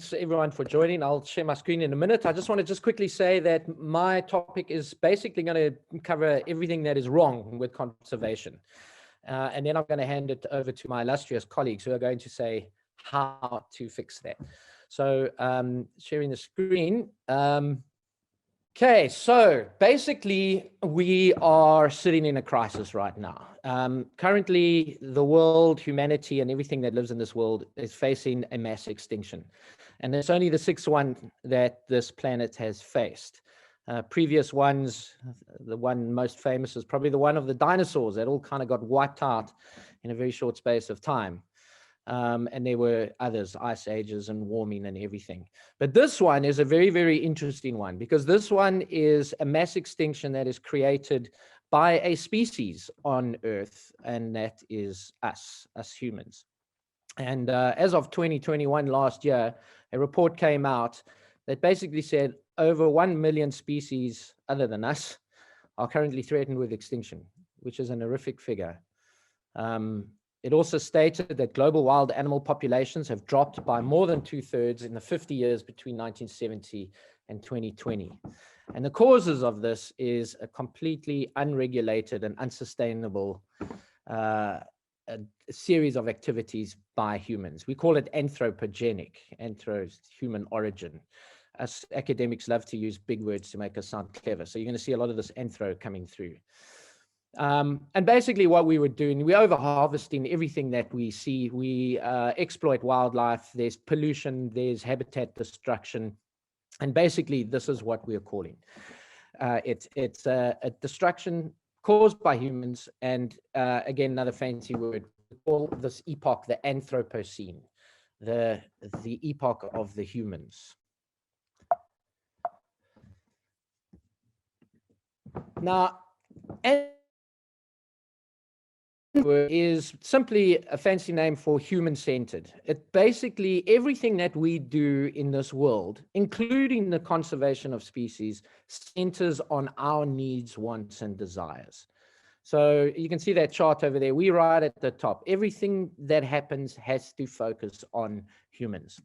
thanks everyone for joining. I'll share my screen in a minute. I just want to quickly say that my topic is basically going to cover everything that is wrong with conservation. And then I'm going to hand it over to my illustrious colleagues who are going to say how to fix that. So sharing the screen. Okay, so basically we are sitting in a crisis right now. Currently, the world, humanity, and everything that lives in this world is facing a mass extinction. And it's only the sixth one that this planet has faced. Previous ones, the one most famous is probably the one of the dinosaurs that all kind of got wiped out in a very short space of time. And there were others, ice ages and warming and everything. But this one is a very, very interesting one because this one is a mass extinction that is created by a species on Earth, and that is us humans. And as of 2021, last year, a report came out that basically said over 1 million species other than us are currently threatened with extinction, which is an horrific figure. It also stated that global wild animal populations have dropped by more than 2/3 in the 50 years between 1970 and 2020. And the causes of this is a completely unregulated and unsustainable a series of activities by humans. We call it anthropogenic, human origin. Us academics love to use big words to make us sound clever. So you're going to see a lot of this anthro coming through. And basically what we were doing, we over-harvesting everything that we see. We exploit wildlife, there's pollution, there's habitat destruction. And basically this is what we're calling. It's a destruction caused by humans. And again, another fancy word, we call this epoch the Anthropocene, the epoch of the humans. Now, is simply a fancy name for human-centered. It basically, everything that we do in this world, including the conservation of species, centers on our needs, wants, and desires. So you can see that chart over there. We right at the top. Everything that happens has to focus on humans.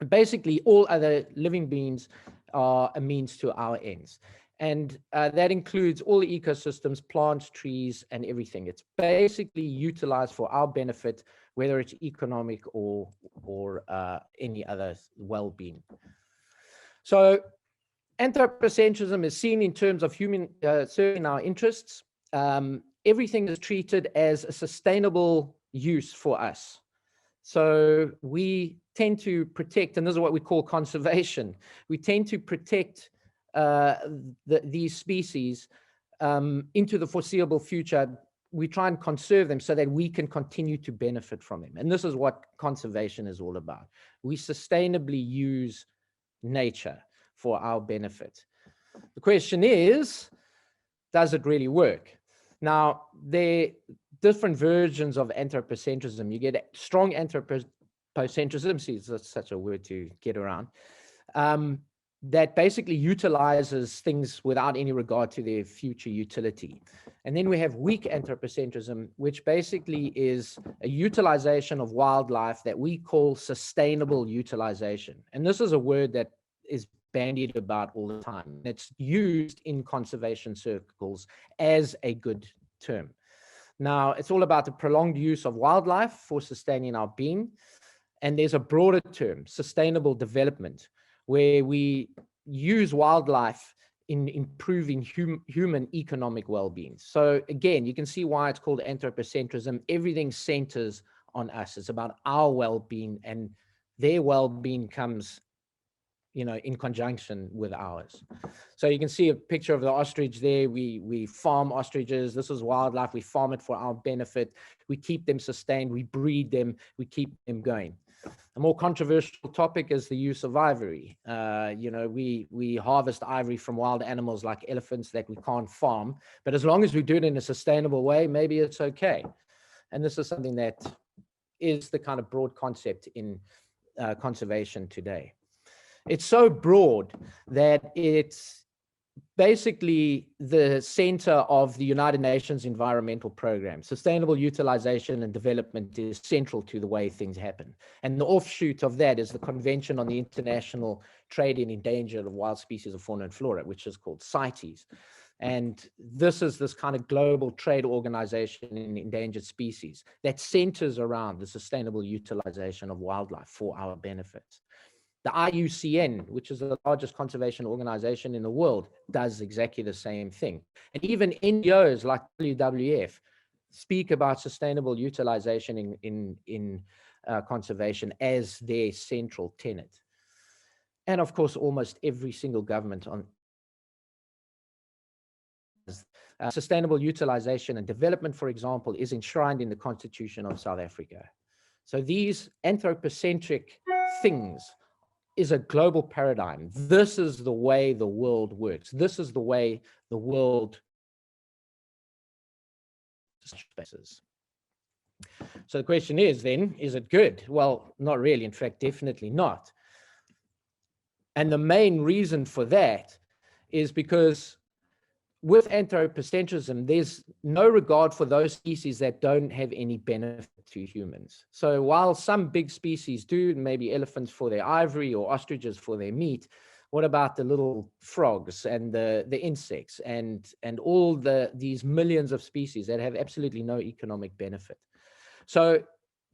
Basically, all other living beings are a means to our ends. And that includes all the ecosystems, plants, trees, and everything. It's basically utilized for our benefit, whether it's economic or any other well-being. So anthropocentrism is seen in terms of human serving our interests. Everything is treated as a sustainable use for us. So we tend to protect, and this is what we call conservation. We tend to protect these species into the foreseeable future. We try and conserve them so that we can continue to benefit from them. And this is what conservation is all about. We sustainably use nature for our benefit. The question is, does it really work? Now, there are different versions of anthropocentrism. You get strong anthropocentrism, see, that's such a word to get around, that basically utilizes things without any regard to their future utility. And then we have weak anthropocentrism, which basically is a utilization of wildlife that we call sustainable utilization. And this is a word that is bandied about all the time. It's used in conservation circles as a good term. Now, it's all about the prolonged use of wildlife for sustaining our being. And there's a broader term, sustainable development, where we use wildlife in improving human economic well-being. So again, you can see why it's called anthropocentrism. Everything centers on us. It's about our well-being, and their well-being comes, in conjunction with ours. So you can see a picture of the ostrich there. We farm ostriches. This is wildlife. We farm it for our benefit. We keep them sustained. We breed them. We keep them going. A more controversial topic is the use of ivory. We harvest ivory from wild animals like elephants that we can't farm, but as long as we do it in a sustainable way, maybe it's okay. And this is something that is the kind of broad concept in conservation today. It's so broad that it's basically the center of the United Nations Environmental Program. Sustainable utilization and development is central to the way things happen. And the offshoot of that is the Convention on the International Trade in Endangered Wild Species of Fauna and Flora, which is called CITES. And this is this kind of global trade organization in endangered species that centers around the sustainable utilization of wildlife for our benefits. The IUCN, which is the largest conservation organization in the world, does exactly the same thing. And even NGOs like WWF speak about sustainable utilization in conservation as their central tenet. And of course, almost every single government on sustainable utilization and development, for example, is enshrined in the Constitution of South Africa. So these anthropocentric things is a global paradigm. This is the way the world works. This is the way the world spaces. So the question is then, is it good? Well, not really. In fact, definitely not. And the main reason for that is because with anthropocentrism, there's no regard for those species that don't have any benefit to humans. So while some big species do, maybe elephants for their ivory or ostriches for their meat, what about the little frogs and the insects and all these millions of species that have absolutely no economic benefit? So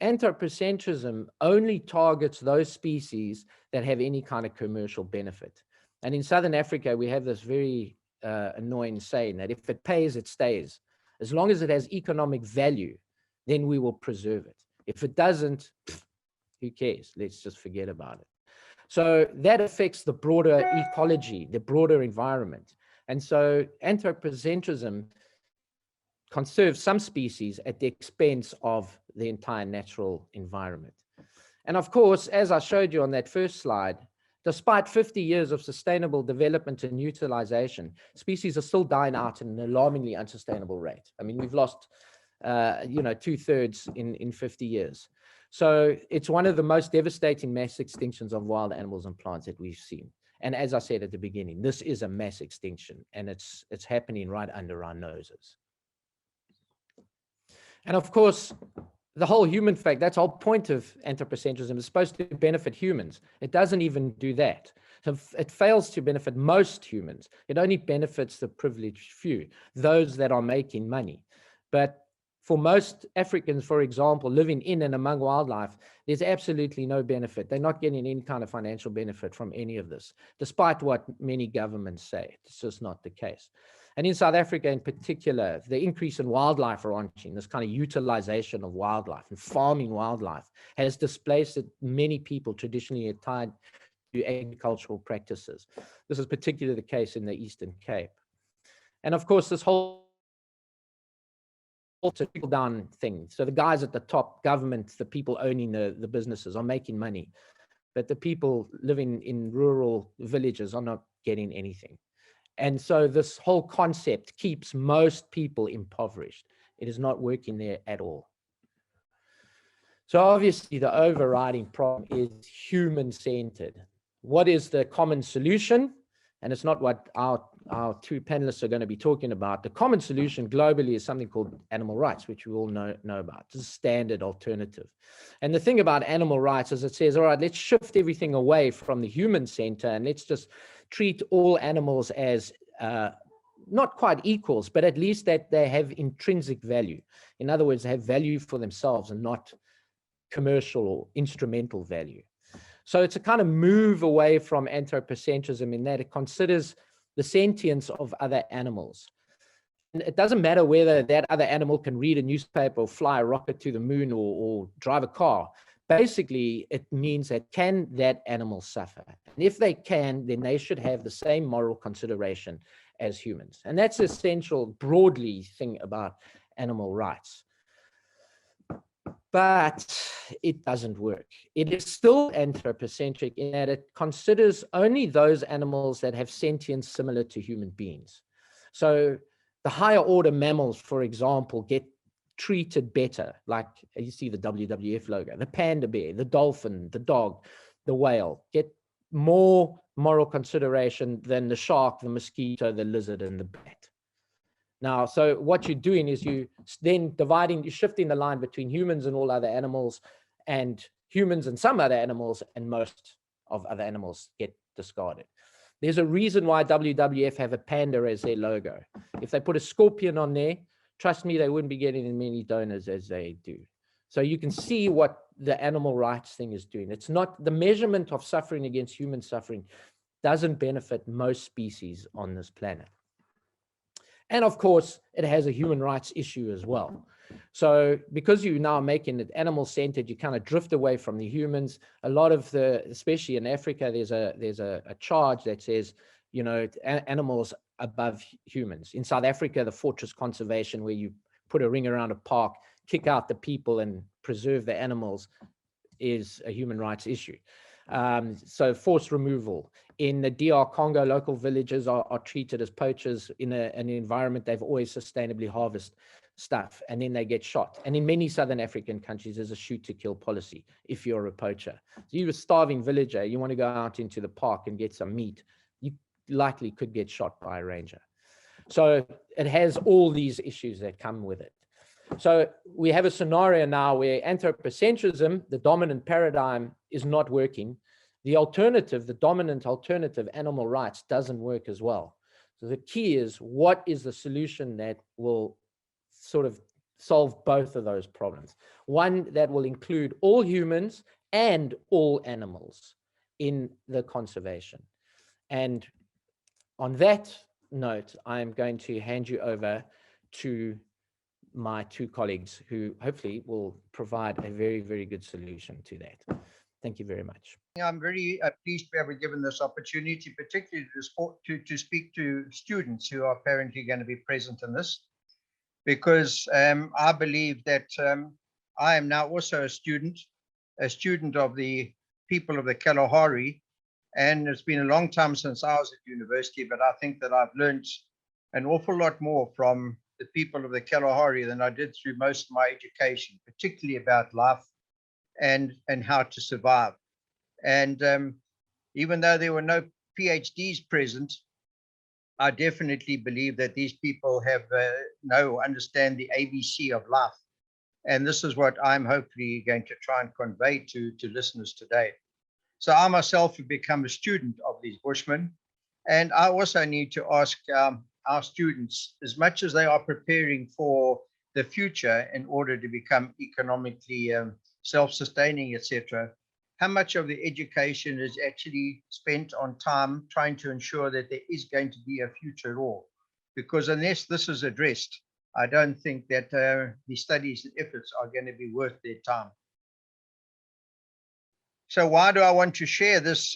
anthropocentrism only targets those species that have any kind of commercial benefit. And in Southern Africa, we have this very annoying saying that if it pays, it stays. As long as it has economic value, then we will preserve it. If it doesn't, who cares? Let's just forget about it. So that affects the broader ecology, the broader environment. And so anthropocentrism conserves some species at the expense of the entire natural environment. And of course, as I showed you on that first slide, despite 50 years of sustainable development and utilization, species are still dying out at an alarmingly unsustainable rate. I mean, we've lost, 2/3 in 50 years. So it's one of the most devastating mass extinctions of wild animals and plants that we've seen. And as I said at the beginning, this is a mass extinction, and it's happening right under our noses. And of course, the whole human fact, that's the whole point of anthropocentrism, is supposed to benefit humans. It doesn't even do that. So it fails to benefit most humans. It only benefits the privileged few, those that are making money. But for most Africans, for example, living in and among wildlife, there's absolutely no benefit. They're not getting any kind of financial benefit from any of this, despite what many governments say. It's just not the case. And in South Africa in particular, the increase in wildlife ranching, this kind of utilization of wildlife and farming wildlife, has displaced many people traditionally tied to agricultural practices. This is particularly the case in the Eastern Cape. And of course, this whole trickle-down thing. So the guys at the top, government, the people owning the businesses are making money, but the people living in rural villages are not getting anything. And so this whole concept keeps most people impoverished. It is not working there at all. So obviously the overriding problem is human-centered. What is the common solution? And it's not what our two panelists are going to be talking about. The common solution globally is something called animal rights, which we all know about. It's a standard alternative. And the thing about animal rights is it says, all right, let's shift everything away from the human center and let's just treat all animals as not quite equals, but at least that they have intrinsic value. In other words, they have value for themselves and not commercial or instrumental value. So it's a kind of move away from anthropocentrism in that it considers the sentience of other animals. And it doesn't matter whether that other animal can read a newspaper or fly a rocket to the moon or drive a car. Basically, it means that can that animal suffer? And if they can, then they should have the same moral consideration as humans. And that's the essential, broadly thing about animal rights. But it doesn't work. It is still anthropocentric in that it considers only those animals that have sentience similar to human beings. So the higher order mammals, for example, get treated better, like you see the WWF logo, the panda bear, the dolphin, the dog, the whale, get more moral consideration than the shark, the mosquito, the lizard, and the bat. Now, so what you're doing is you then you're shifting the line between humans and all other animals, and humans and some other animals, and most of other animals get discarded. There's a reason why WWF have a panda as their logo. If they put a scorpion on there, trust me, they wouldn't be getting as many donors as they do. So you can see what the animal rights thing is doing. It's not the measurement of suffering against human suffering doesn't benefit most species on this planet. And of course, it has a human rights issue as well. So because you're now making it animal-centered, you kind of drift away from the humans. A lot of especially in Africa, there's a charge that says, you know, animals above humans. In South Africa, the fortress conservation, where you put a ring around a park, kick out the people and preserve the animals, is a human rights issue. So forced removal. In the DR Congo, local villagers are treated as poachers in an environment they've always sustainably harvested stuff, and then they get shot. And in many Southern African countries, there's a shoot to kill policy if you're a poacher. So you're a starving villager, you want to go out into the park and get some meat, you likely could get shot by a ranger. So it has all these issues that come with it. So we have a scenario now where anthropocentrism, the dominant paradigm, is not working. The alternative, the dominant alternative, animal rights, doesn't work as well. So the key is, what is the solution that will sort of solve both of those problems? One that will include all humans and all animals in the conservation. And on that note, I'm going to hand you over to my two colleagues, who hopefully will provide a very, very good solution to that. Thank you very much. I'm very pleased to be able to given this opportunity, particularly to speak to students who are apparently going to be present in this, because I believe that I am now also a student of the people of the Kalahari, and it's been a long time since I was at university, but I think that I've learned an awful lot more from the people of the Kalahari than I did through most of my education, particularly about life and how to survive. And even though there were no PhDs present, I definitely believe that these people have understand the ABC of life. And this is what I'm hopefully going to try and convey to listeners today. So I myself have become a student of these Bushmen. And I also need to ask our students, as much as they are preparing for the future in order to become economically self-sustaining, etc., how much of the education is actually spent on time trying to ensure that there is going to be a future at all? Because unless this is addressed, I don't think that the studies and efforts are going to be worth their time. So why do I want to share this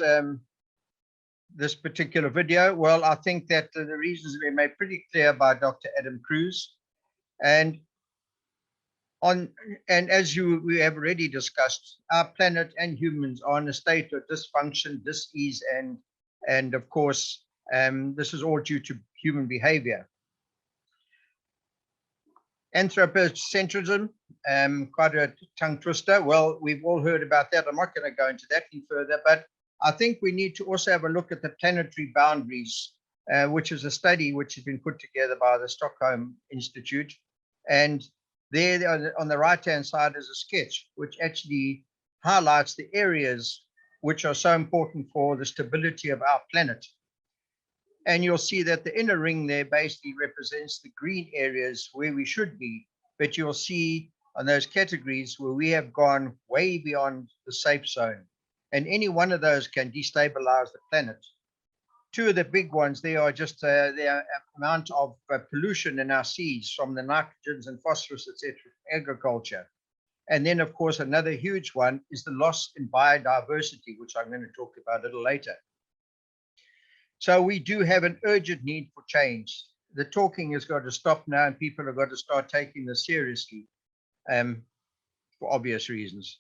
this particular video? Well, I think that the reasons were made pretty clear by Dr. Adam Cruz, and as we have already discussed, our planet and humans are in a state of dysfunction, dis-ease, and of course, this is all due to human behavior. Anthropocentrism, quite a tongue twister. Well, we've all heard about that. I'm not going to go into that any further, but I think we need to also have a look at the planetary boundaries, which is a study which has been put together by the Stockholm Institute. And there on the right-hand side is a sketch which actually highlights the areas which are so important for the stability of our planet. And you'll see that the inner ring there basically represents the green areas where we should be, but you'll see on those categories where we have gone way beyond the safe zone. And any one of those can destabilize the planet. Two of the big ones, they are just the amount of pollution in our seas from the nitrogens and phosphorus, etc., agriculture. And then, of course, another huge one is the loss in biodiversity, which I'm going to talk about a little later. So we do have an urgent need for change. The talking has got to stop now, and people have got to start taking this seriously for obvious reasons.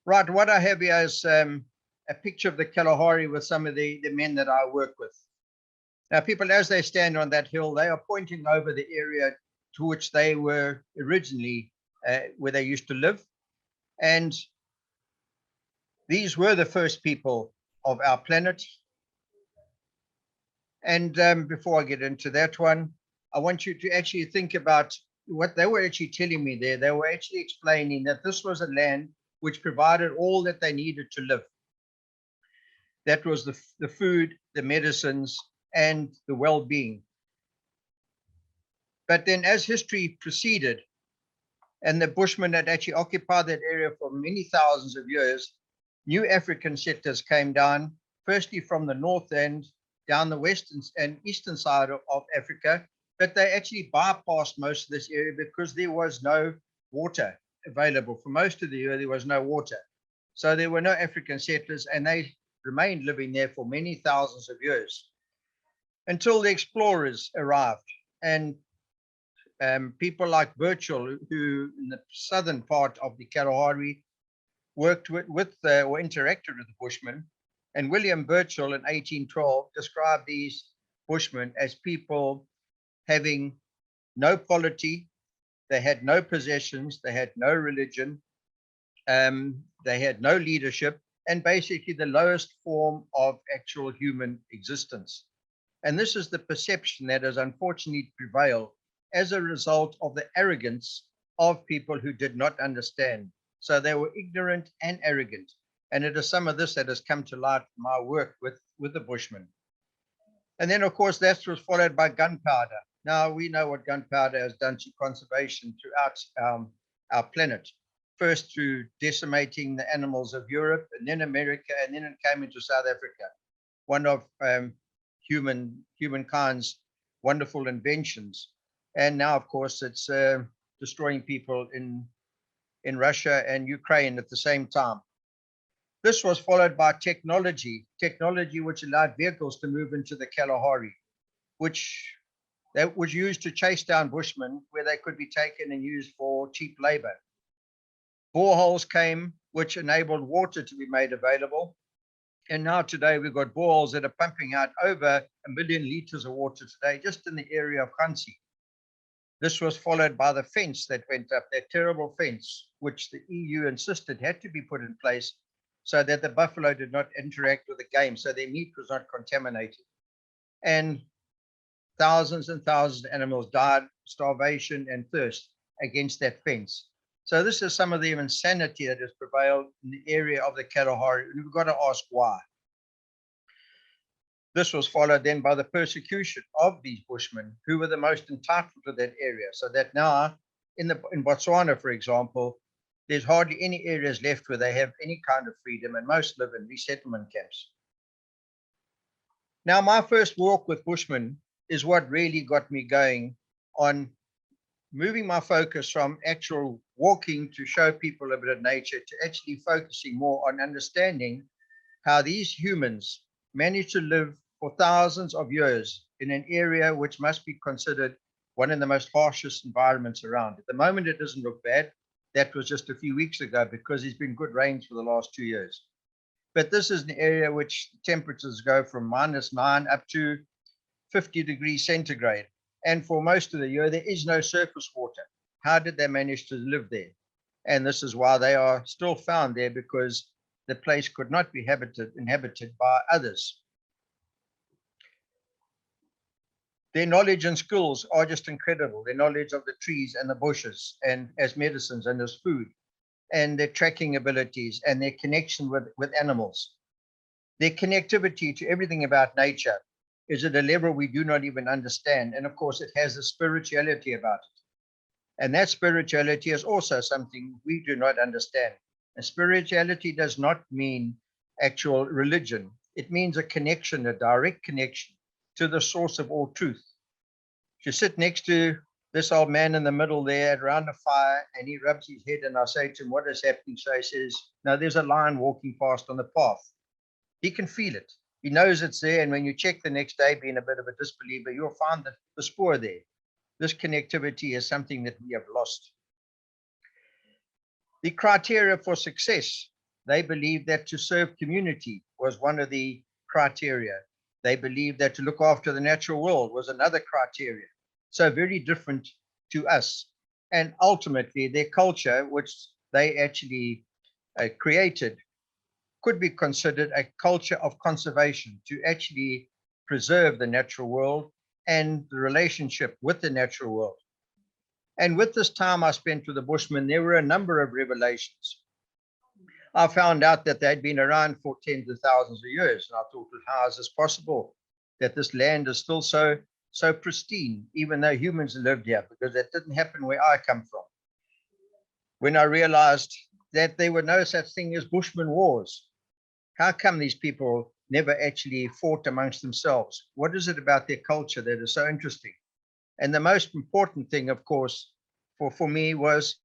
Right, what I have here is a picture of the Kalahari with some of the men that I work with. Now, people, as they stand on that hill, they are pointing over the area to which they were originally, where they used to live. And These were the first people of our planet. And before I get into that one, I want you to actually think about what they were actually telling me there. They were actually explaining that this was a land which provided all that they needed to live. That was the food, the medicines, and the well-being. But then as history proceeded, and the Bushmen had actually occupied that area for many thousands of years, new African settlers came down, firstly from the north end, down the western and eastern side of Africa, but they actually bypassed most of this area because there was no water available. For most of the year, there was no water. So there were no African settlers, and they remained living there for many thousands of years until the explorers arrived. And people like Burchell, who in the southern part of the Kalahari worked with or interacted with the Bushmen. And William Burchell in 1812 described these Bushmen as people having no polity, they had no possessions, they had no religion, they had no leadership, and basically the lowest form of actual human existence. And this is the perception that has unfortunately prevailed as a result of the arrogance of people who did not understand. So they were ignorant and arrogant. And it is some of this that has come to light from my work with the Bushmen. And then, of course, that was followed by gunpowder. Now, we know what gunpowder has done to conservation throughout our planet. First through decimating the animals of Europe, and then America, and then it came into South Africa. One of humankind's wonderful inventions. And now, of course, it's destroying people in Russia and Ukraine at the same time. This was followed by technology which allowed vehicles to move into the Kalahari, which that was used to chase down Bushmen where they could be taken and used for cheap labor. Boreholes came, which enabled water to be made available. And now today we've got boreholes that are pumping out over 1 million liters of water today, just in the area of Khansi. This was followed by the fence that went up, that terrible fence, which the EU insisted had to be put in place so that the buffalo did not interact with the game, so their meat was not contaminated. And thousands and thousands of animals died, starvation and thirst against that fence. So this is some of the insanity that has prevailed in the area of the Kalahari. We've got to ask why. This was followed then by the persecution of these Bushmen, who were the most entitled to that area. So that now in Botswana, for example, there's hardly any areas left where they have any kind of freedom, and most live in resettlement camps. Now, my first walk with Bushmen is what really got me going on moving my focus from actual walking to show people a bit of nature to actually focusing more on understanding how these humans managed to live for thousands of years in an area which must be considered one of the most harshest environments around. At the moment, it doesn't look bad. That was just a few weeks ago because there's been good rains for the last 2 years. But this is an area which temperatures go from -9 up to 50 degrees centigrade. And for most of the year, there is no surface water. How did they manage to live there? And this is why they are still found there, because the place could not be inhabited by others. Their knowledge and skills are just incredible. Their knowledge of the trees and the bushes and as medicines and as food, and their tracking abilities and their connection with animals. Their connectivity to everything about nature is at a level we do not even understand. And of course, it has a spirituality about it. And that spirituality is also something we do not understand. And spirituality does not mean actual religion. It means a connection, a direct connection to the source of all truth. You sit next to this old man in the middle there around the fire, and he rubs his head, and I say to him, what is happening? So he says, no, there's a lion walking past on the path. He can feel it. He knows it's there. And when you check the next day, being a bit of a disbeliever, you'll find the spoor there. This connectivity is something that we have lost. The criteria for success, they believe that to serve community was one of the criteria. They believed that to look after the natural world was another criteria. So very different to us. And ultimately, their culture, which they actually created, could be considered a culture of conservation, to actually preserve the natural world and the relationship with the natural world. And with this time I spent with the Bushmen, there were a number of revelations. I found out that they'd been around for tens of thousands of years. And I thought, well, how is this possible that this land is still so pristine, even though humans lived here? Because that didn't happen where I come from. When I realized that there were no such thing as Bushman wars, how come these people never actually fought amongst themselves? What is it about their culture that is so interesting? And the most important thing, of course, for me was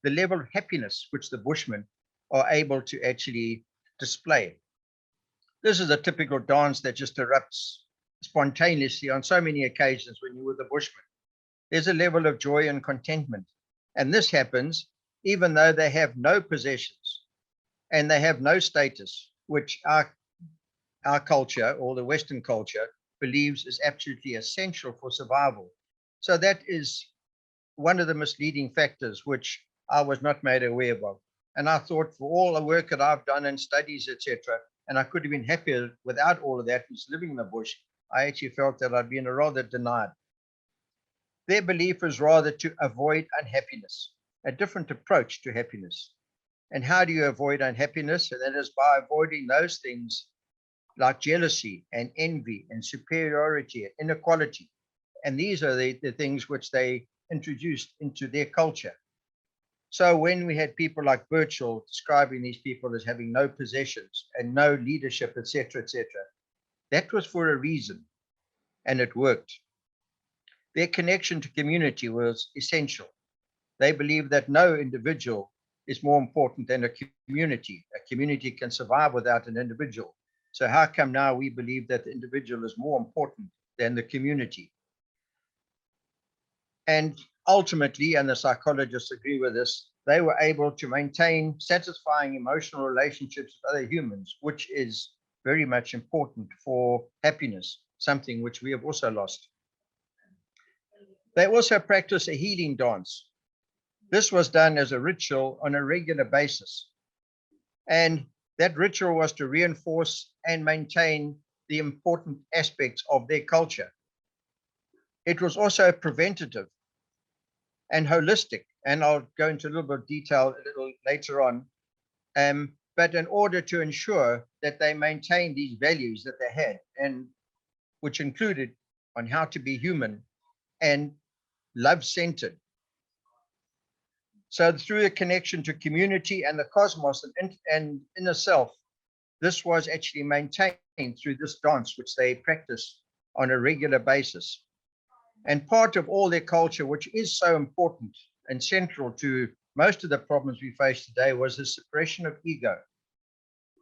the level of happiness which the Bushmen are able to actually display. This is a typical dance that just erupts spontaneously on so many occasions when you're with the Bushmen. There's a level of joy and contentment. And this happens even though they have no possessions and they have no status, which our culture, or the Western culture, believes is absolutely essential for survival. So that is one of the misleading factors which I was not made aware of. And I thought, for all the work that I've done and studies, etc., and I could have been happier without all of that, just living in the bush, I actually felt that I'd been rather denied. Their belief is rather to avoid unhappiness, a different approach to happiness. And how do you avoid unhappiness? And that is by avoiding those things like jealousy and envy and superiority and inequality. And these are the things which they introduced into their culture. So when we had people like Birchall describing these people as having no possessions and no leadership, etc., that was for a reason, and it worked. Their connection to community was essential. They believed that no individual is more important than a community. A community can survive without an individual. So how come now we believe that the individual is more important than the community? And ultimately, and the psychologists agree with this, they were able to maintain satisfying emotional relationships with other humans, which is very much important for happiness, something which we have also lost. They also practice a healing dance. This was done as a ritual on a regular basis. And that ritual was to reinforce and maintain the important aspects of their culture. It was also preventative and holistic, and I'll go into a little bit of detail a little later on. But in order to ensure that they maintain these values that they had, and which included on how to be human and love-centered. So through a connection to community and the cosmos and inner self, this was actually maintained through this dance, which they practice on a regular basis. And part of all their culture, which is so important and central to most of the problems we face today, was the suppression of ego.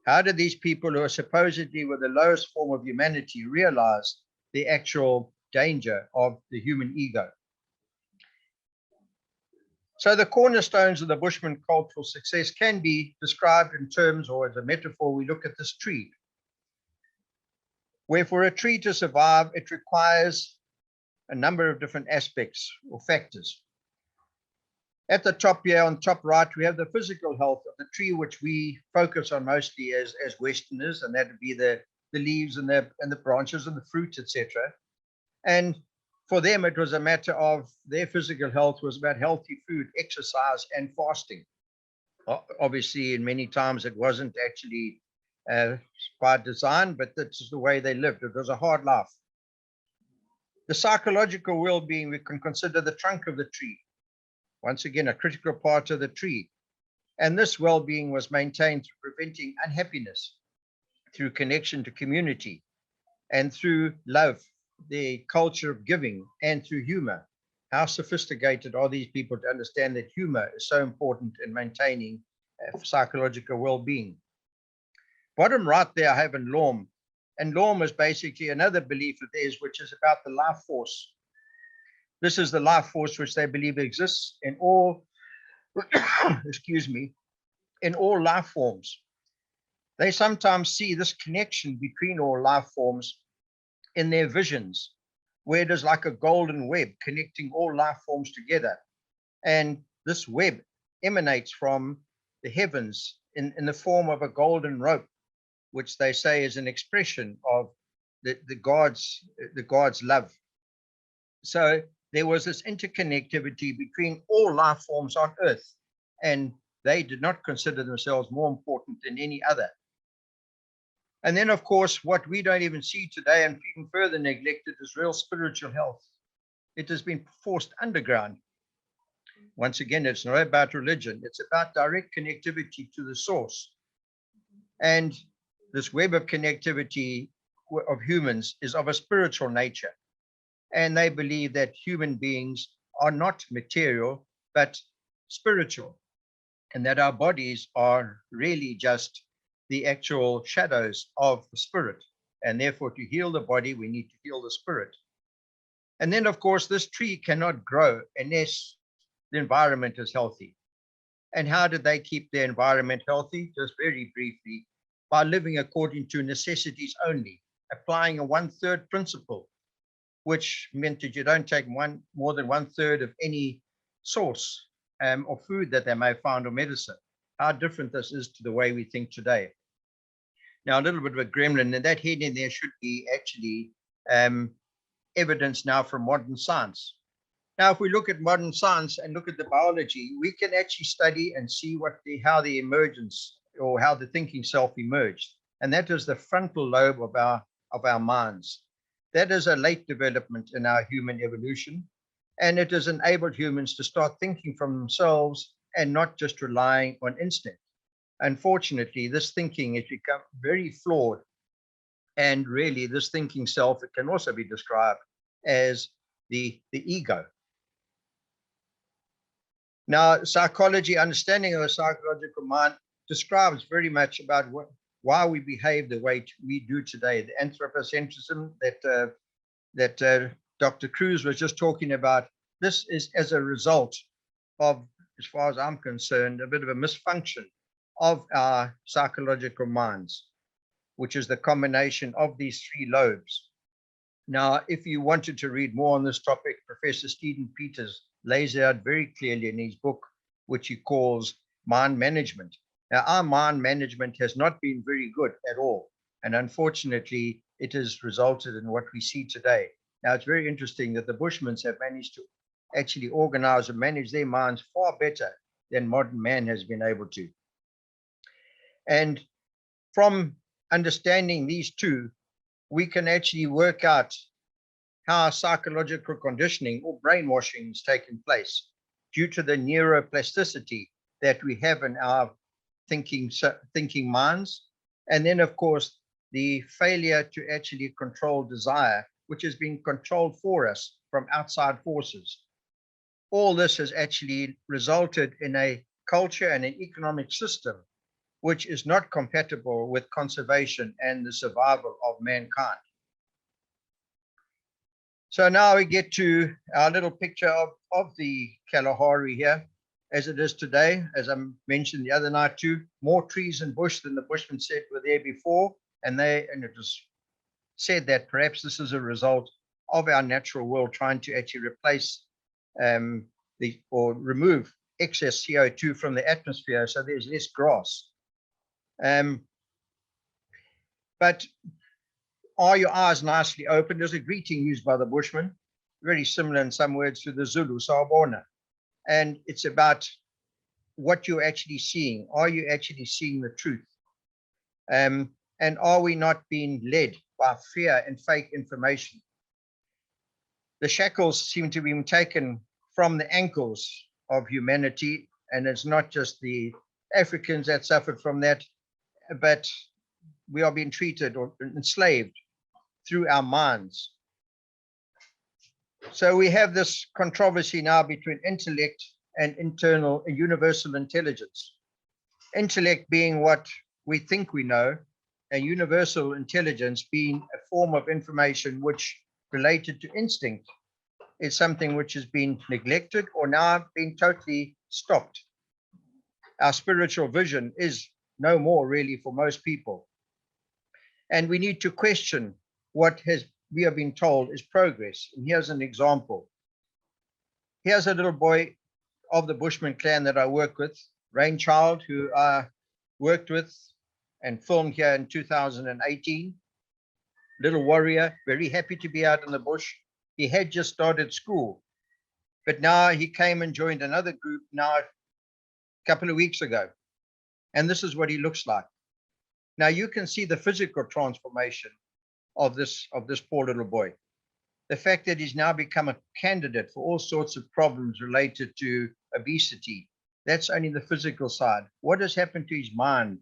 How did these people who are supposedly with the lowest form of humanity realize the actual danger of the human ego? So the cornerstones of the Bushman cultural success can be described in terms, or as a metaphor, we look at this tree, where for a tree to survive, it requires a number of different aspects or factors. At the top here, on top right, we have the physical health of the tree, which we focus on mostly as Westerners, and that would be the leaves and the branches and the fruit, etc. And for them, it was a matter of their physical health was about healthy food, exercise, and fasting. Obviously, in many times it wasn't actually by design, but that's the way they lived. It was a hard life. The psychological well-being, we can consider the trunk of the tree. Once again, a critical part of the tree. And this well-being was maintained through preventing unhappiness, through connection to community, and through love, the culture of giving, and through humor. How sophisticated are these people to understand that humor is so important in maintaining psychological well-being? Bottom right there, I have in Lorm. And Lorm is basically another belief of theirs, which is about the life force. This is the life force which they believe exists in all, excuse me, in all life forms. They sometimes see this connection between all life forms in their visions, where it is like a golden web connecting all life forms together. And this web emanates from the heavens in the form of a golden rope, which they say is an expression of the God's love. So there was this interconnectivity between all life forms on earth, and they did not consider themselves more important than any other. And then, of course, what we don't even see today and even further neglected is real spiritual health. It has been forced underground. Once again, it's not about religion. It's about direct connectivity to the source. And this web of connectivity of humans is of a spiritual nature. And they believe that human beings are not material, but spiritual, and that our bodies are really just the actual shadows of the spirit. And therefore, to heal the body, we need to heal the spirit. And then, of course, this tree cannot grow unless the environment is healthy. And how did they keep their environment healthy? Just very briefly, by living according to necessities only, applying a 1/3 principle, which meant that you don't take more than 1/3 of any source or food that they may find or medicine. How different this is to the way we think today. Now, a little bit of a gremlin, and that heading there should be actually evidence now from modern science. Now, if we look at modern science and look at the biology, we can actually study and see how the emergence or how the thinking self emerged. And that is the frontal lobe of our minds. That is a late development in our human evolution. And it has enabled humans to start thinking from themselves and not just relying on instinct. Unfortunately, this thinking has become very flawed. And really, this thinking self, it can also be described as the ego. Now, psychology, understanding of the psychological mind describes very much about why we behave the way we do today. The anthropocentrism that Dr. Cruz was just talking about, this is as a result of, as far as I'm concerned, a bit of a misfunction of our psychological minds, which is the combination of these 3 lobes. Now, if you wanted to read more on this topic, Professor Stephen Peters lays it out very clearly in his book, which he calls Mind Management. Now, our mind management has not been very good at all. And unfortunately, it has resulted in what we see today. Now, it's very interesting that the Bushmen have managed to actually organize and manage their minds far better than modern man has been able to. And from understanding these two, we can actually work out how psychological conditioning or brainwashing is taking place due to the neuroplasticity that we have in our thinking minds. And then, of course, the failure to actually control desire, which has been controlled for us from outside forces. All this has actually resulted in a culture and an economic system which is not compatible with conservation and the survival of mankind. So now we get to our little picture of the Kalahari here, as it is today. As I mentioned the other night too, more trees and bush than the Bushmen said were there before, and it was said that perhaps this is a result of our natural world trying to actually replace or remove excess CO2 from the atmosphere, so there's less grass. But are your eyes nicely open? There's a greeting used by the Bushmen, very similar in some words to the Zulu, Sawubona. And it's about what you're actually seeing. Are you actually seeing the truth? And are we not being led by fear and fake information? The shackles seem to be taken from the ankles of humanity, and it's not just the Africans that suffered from that, but we are being treated or enslaved through our minds. So we have this controversy now between intellect and internal and universal intelligence. Intellect being what we think we know, and universal intelligence being a form of information which related to instinct is something which has been neglected or now being totally stopped. Our spiritual vision is no more really for most people. And we need to question what we have been told is progress. And here's an example. Here's a little boy of the Bushman clan that I work with, Rainchild, who I worked with and filmed here in 2018. Little warrior, very happy to be out in the bush. He had just started school, but now he came and joined another group now a couple of weeks ago. And this is what he looks like. Now you can see the physical transformation of this poor little boy. The fact that he's now become a candidate for all sorts of problems related to obesity, that's only the physical side. What has happened to his mind?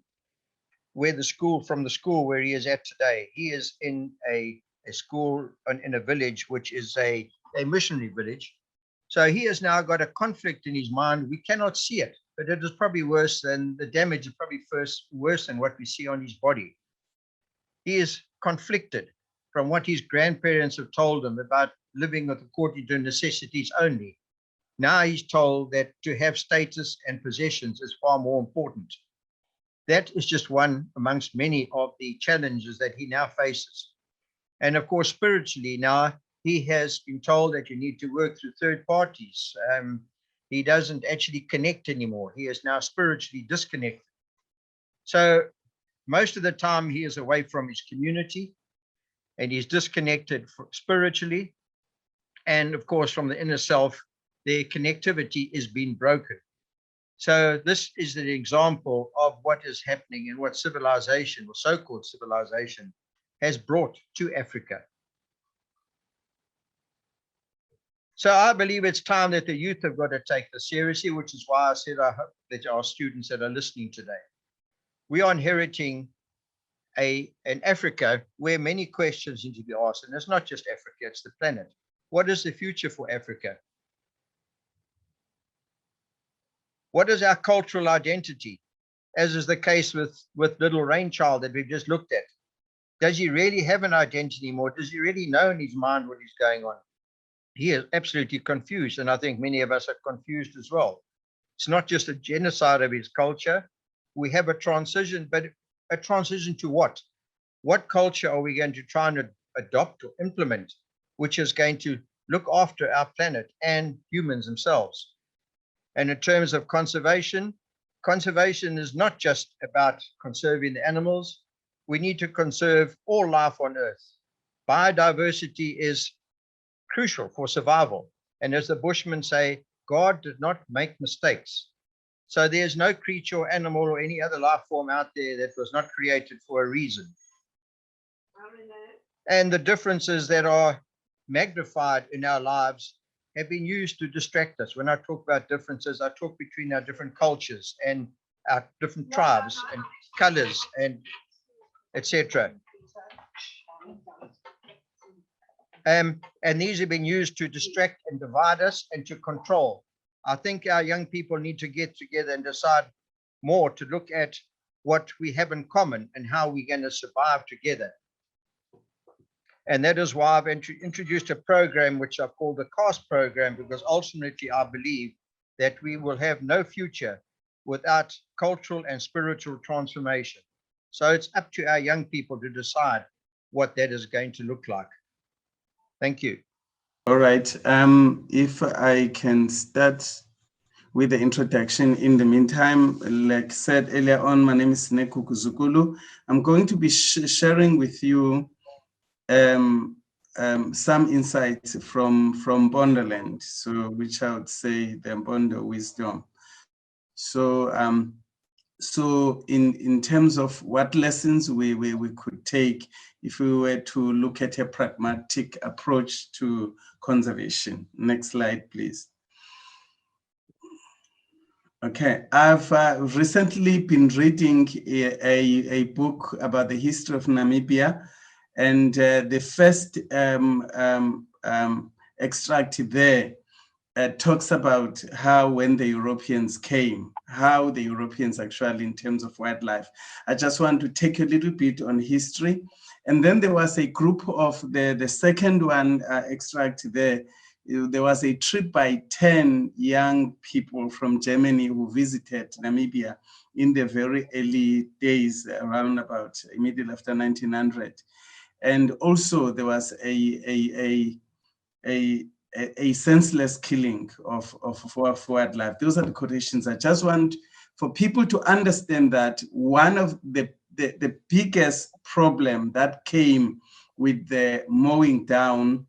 From the school where he is at today, he is in a school in a village, which is a missionary village. So he has now got a conflict in his mind. We cannot see it, but it is probably worse than the damage is probably worse than what we see on his body. He is conflicted from what his grandparents have told him about living according to necessities only. Now he's told that to have status and possessions is far more important. That is just one amongst many of the challenges that he now faces. And of course, spiritually now, he has been told that you need to work through third parties. He doesn't actually connect anymore. He is now spiritually disconnected. So most of the time he is away from his community and he's disconnected spiritually. And of course, from the inner self, their connectivity is being broken. So this is an example of what is happening and what civilization, or so-called civilization, has brought to Africa. So I believe it's time that the youth have got to take this seriously, which is why I said I hope that our students that are listening today. We are inheriting an Africa where many questions need to be asked. And it's not just Africa, it's the planet. What is the future for Africa? What is our cultural identity, as is the case with little Rainchild that we've just looked at? Does he really have an identity anymore? Does he really know in his mind what is going on? He is absolutely confused, and I think many of us are confused as well. It's not just a genocide of his culture. We have a transition, but a transition to what? What culture are we going to try and adopt or implement, which is going to look after our planet and humans themselves? And in terms of conservation, conservation is not just about conserving the animals. We need to conserve all life on Earth. Biodiversity is crucial for survival. And as the Bushmen say, God did not make mistakes. So there's no creature or animal or any other life form out there that was not created for a reason. And the differences that are magnified in our lives have been used to distract us. When I talk about differences, I talk between our different cultures and our different tribes and colors and etc. And these have been used to distract and divide us and to control. I think our young people need to get together and decide more to look at what we have in common and how we're going to survive together. And that is why I've introduced a program which I've called the CAST program, because ultimately I believe that we will have no future without cultural and spiritual transformation. So it's up to our young people to decide what that is going to look like. Thank you. All right. If I can start with the introduction. In the meantime, like said earlier on, my name is Sinegug Zukulu. I'm going to be sharing with you some insights from Bonderland, so which I would say the Bondo wisdom. So in terms of what lessons we could take if we were to look at a pragmatic approach to conservation. Next slide, please. Okay, I've recently been reading a book about the history of Namibia, and the first extract there talks about how when the Europeans came, how the Europeans actually, in terms of wildlife. I just want to take a little bit on history. And then there was a group of the second one extract there. There was a trip by 10 young people from Germany who visited Namibia in the very early days, around about immediately after 1900. And also there was a senseless killing of wildlife. Those are the quotations. I just want for people to understand that one of the the biggest problem that came with the mowing down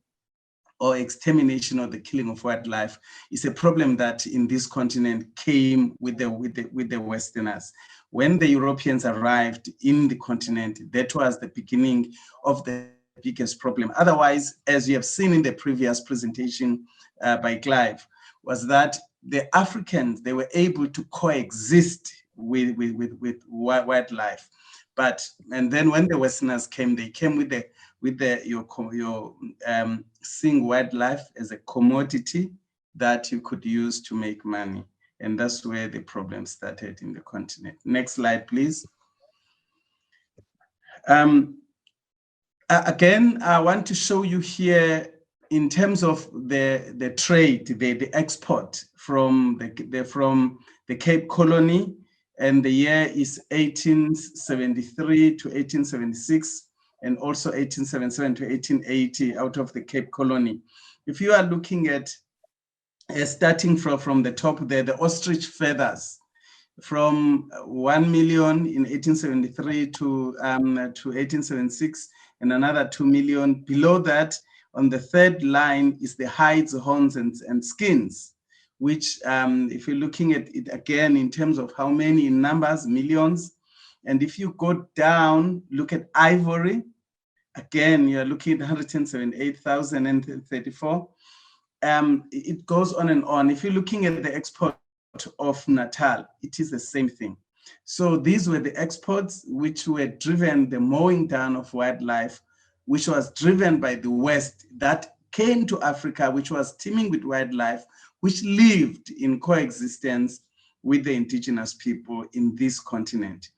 or extermination or the killing of wildlife is a problem that in this continent came with the Westerners. When the Europeans arrived in the continent, that was the beginning of the biggest problem. Otherwise, as you have seen in the previous presentation by Clive, was that the Africans, they were able to coexist with wildlife. And then when the Westerners came, they came with seeing wildlife as a commodity that you could use to make money. And that's where the problem started in the continent. Next slide, please. Again, I want to show you here in terms of the trade, the export from the Cape Colony, and the year is 1873 to 1876, and also 1877 to 1880 out of the Cape Colony. If you are looking at starting from the top there, the ostrich feathers, from 1 million in 1873 to 1876, and another 2 million. Below that, on the third line, is the hides, horns, and skins, which if you're looking at it again in terms of how many in numbers, millions. And if you go down, look at ivory, again, you're looking at 178,034. It goes on and on. If you're looking at the export of Natal, it is the same thing. So these were the exports which were driven, the mowing down of wildlife, which was driven by the West, that came to Africa, which was teeming with wildlife, which lived in coexistence with the indigenous people in this continent.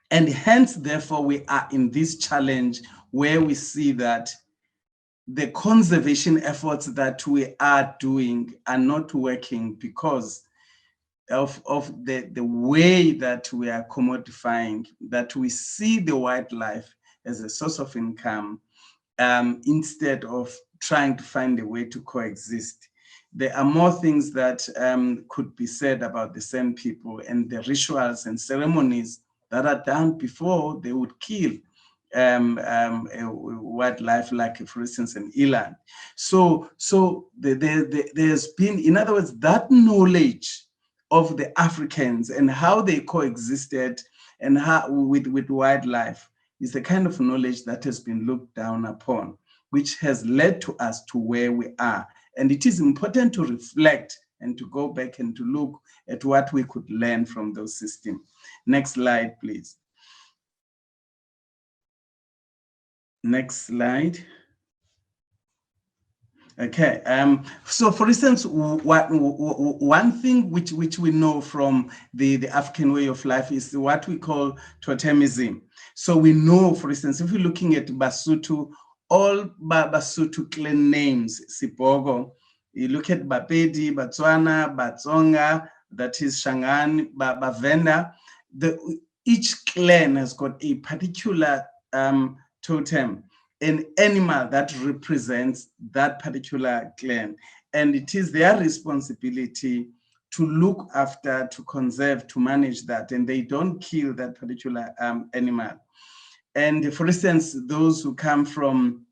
And hence, therefore, we are in this challenge where we see that the conservation efforts that we are doing are not working because of the way that we are commodifying, that we see the wildlife as a source of income instead of trying to find a way to coexist. There are more things that could be said about the same people and the rituals and ceremonies that are done before they would kill wildlife, like for instance an eland. So there's been, in other words, that knowledge of the Africans and how they coexisted and how with wildlife is the kind of knowledge that has been looked down upon, which has led to us to where we are. And it is important to reflect and to go back and to look at what we could learn from those systems. Next slide, please. Next slide. Okay, so for instance, one thing which we know from the African way of life is what we call totemism. So we know, for instance, if you're looking at Basotho, all Basotho clan names, Sipogo, you look at Bapedi, Batswana, Batsonga, that is Shangan, Bavenda, each clan has got a particular totem, an animal that represents that particular clan. And it is their responsibility to look after, to conserve, to manage that. And they don't kill that particular animal. And for instance, those who come from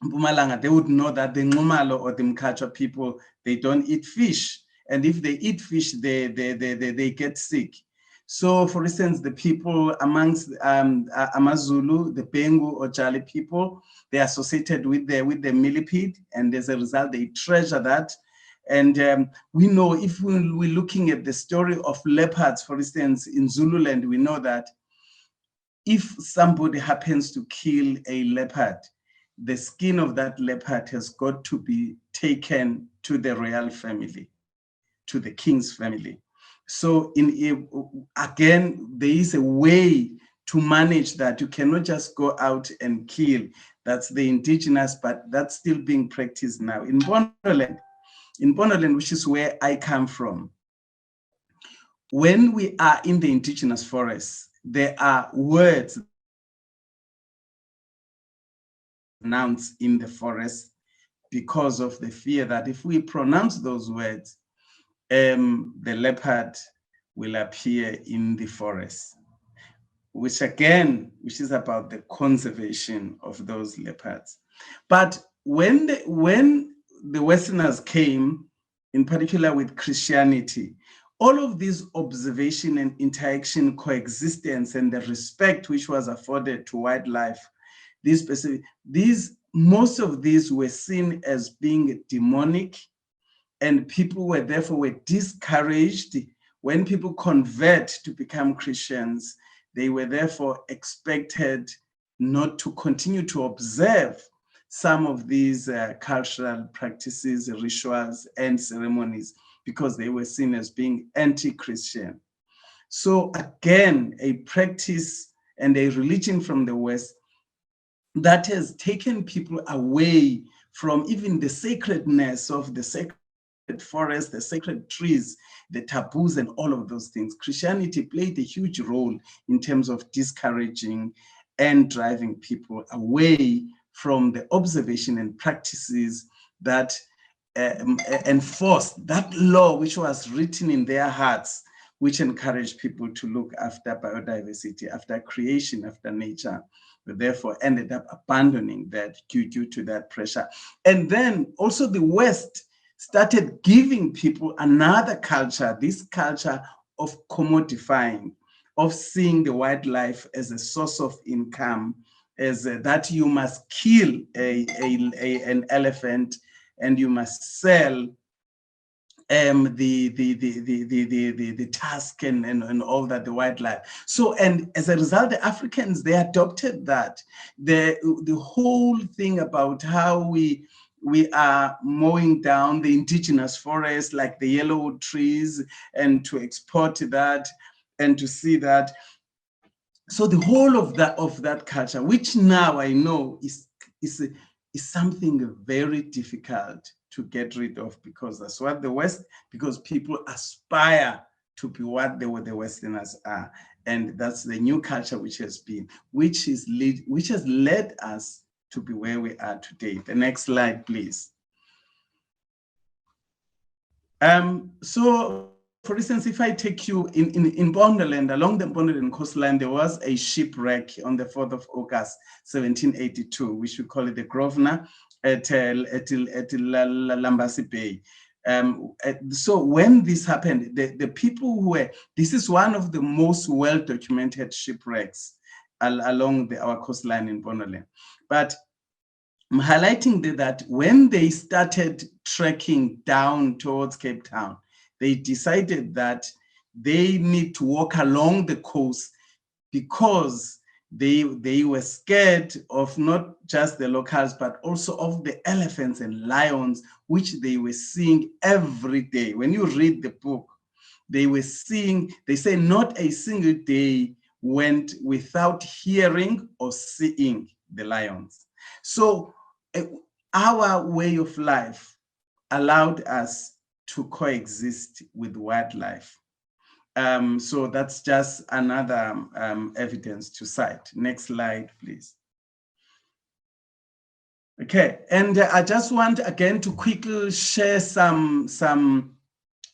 Mpumalanga, they would know that the Ngumalo or the Mkacha people, they don't eat fish. And if they eat fish, they get sick. So, for instance, the people amongst Amazulu, the Pengu or Jali people, they are associated with the millipede, and as a result, they treasure that. And we know, if we're looking at the story of leopards, for instance, in Zululand, we know that if somebody happens to kill a leopard, the skin of that leopard has got to be taken to the royal family, to the king's family. So again, there is a way to manage that. You cannot just go out and kill. That's the indigenous, but that's still being practiced now. In Bonoland, which is where I come from, when we are in the indigenous forests, there are words announced in the forest because of the fear that if we pronounce those words, the leopard will appear in the forest. which is about the conservation of those leopards. But when the Westerners came, in particular with Christianity, all of these observation and interaction, coexistence, and the respect which was afforded to wildlife, most of these were seen as being demonic, and people were therefore discouraged. When people convert to become Christians, they were therefore expected not to continue to observe some of these cultural practices, rituals, and ceremonies, because they were seen as being anti-Christian. So again, a practice and a religion from the West that has taken people away from even the sacredness of the sacred forest, the sacred trees, the taboos, and all of those things. Christianity played a huge role in terms of discouraging and driving people away from the observation and practices that enforced that law which was written in their hearts, which encouraged people to look after biodiversity, after creation, after nature, but therefore ended up abandoning that due to that pressure. And then also the West started giving people another culture, this culture of commodifying, of seeing the wildlife as a source of income, as that you must kill an elephant and you must sell the tusk and all that, the wildlife. So, and as a result, the Africans, they adopted that. The whole thing about how we are mowing down the indigenous forests, like the yellow trees, and to export that and to see that. So the whole of that culture, which now I know is something very difficult to get rid of, because that's what because people aspire to be what the Westerners are. And that's the new culture which has led us to be where we are today. The next slide, please. So, for instance, if I take you in Bonderland, along the Bonderland coastline, there was a shipwreck on the 4th of August, 1782, which we call it the Grosvenor at Lambasi Bay. So when this happened, the people who were, this is one of the most well-documented shipwrecks along our coastline in Bonderland. But I'm highlighting that when they started trekking down towards Cape Town, they decided that they need to walk along the coast because they were scared of not just the locals, but also of the elephants and lions, which they were seeing every day. When you read the book, they say not a single day went without hearing or seeing the lions. So our way of life allowed us to coexist with wildlife. So that's just another evidence to cite. Next slide, please. Okay, and I just want again to quickly share some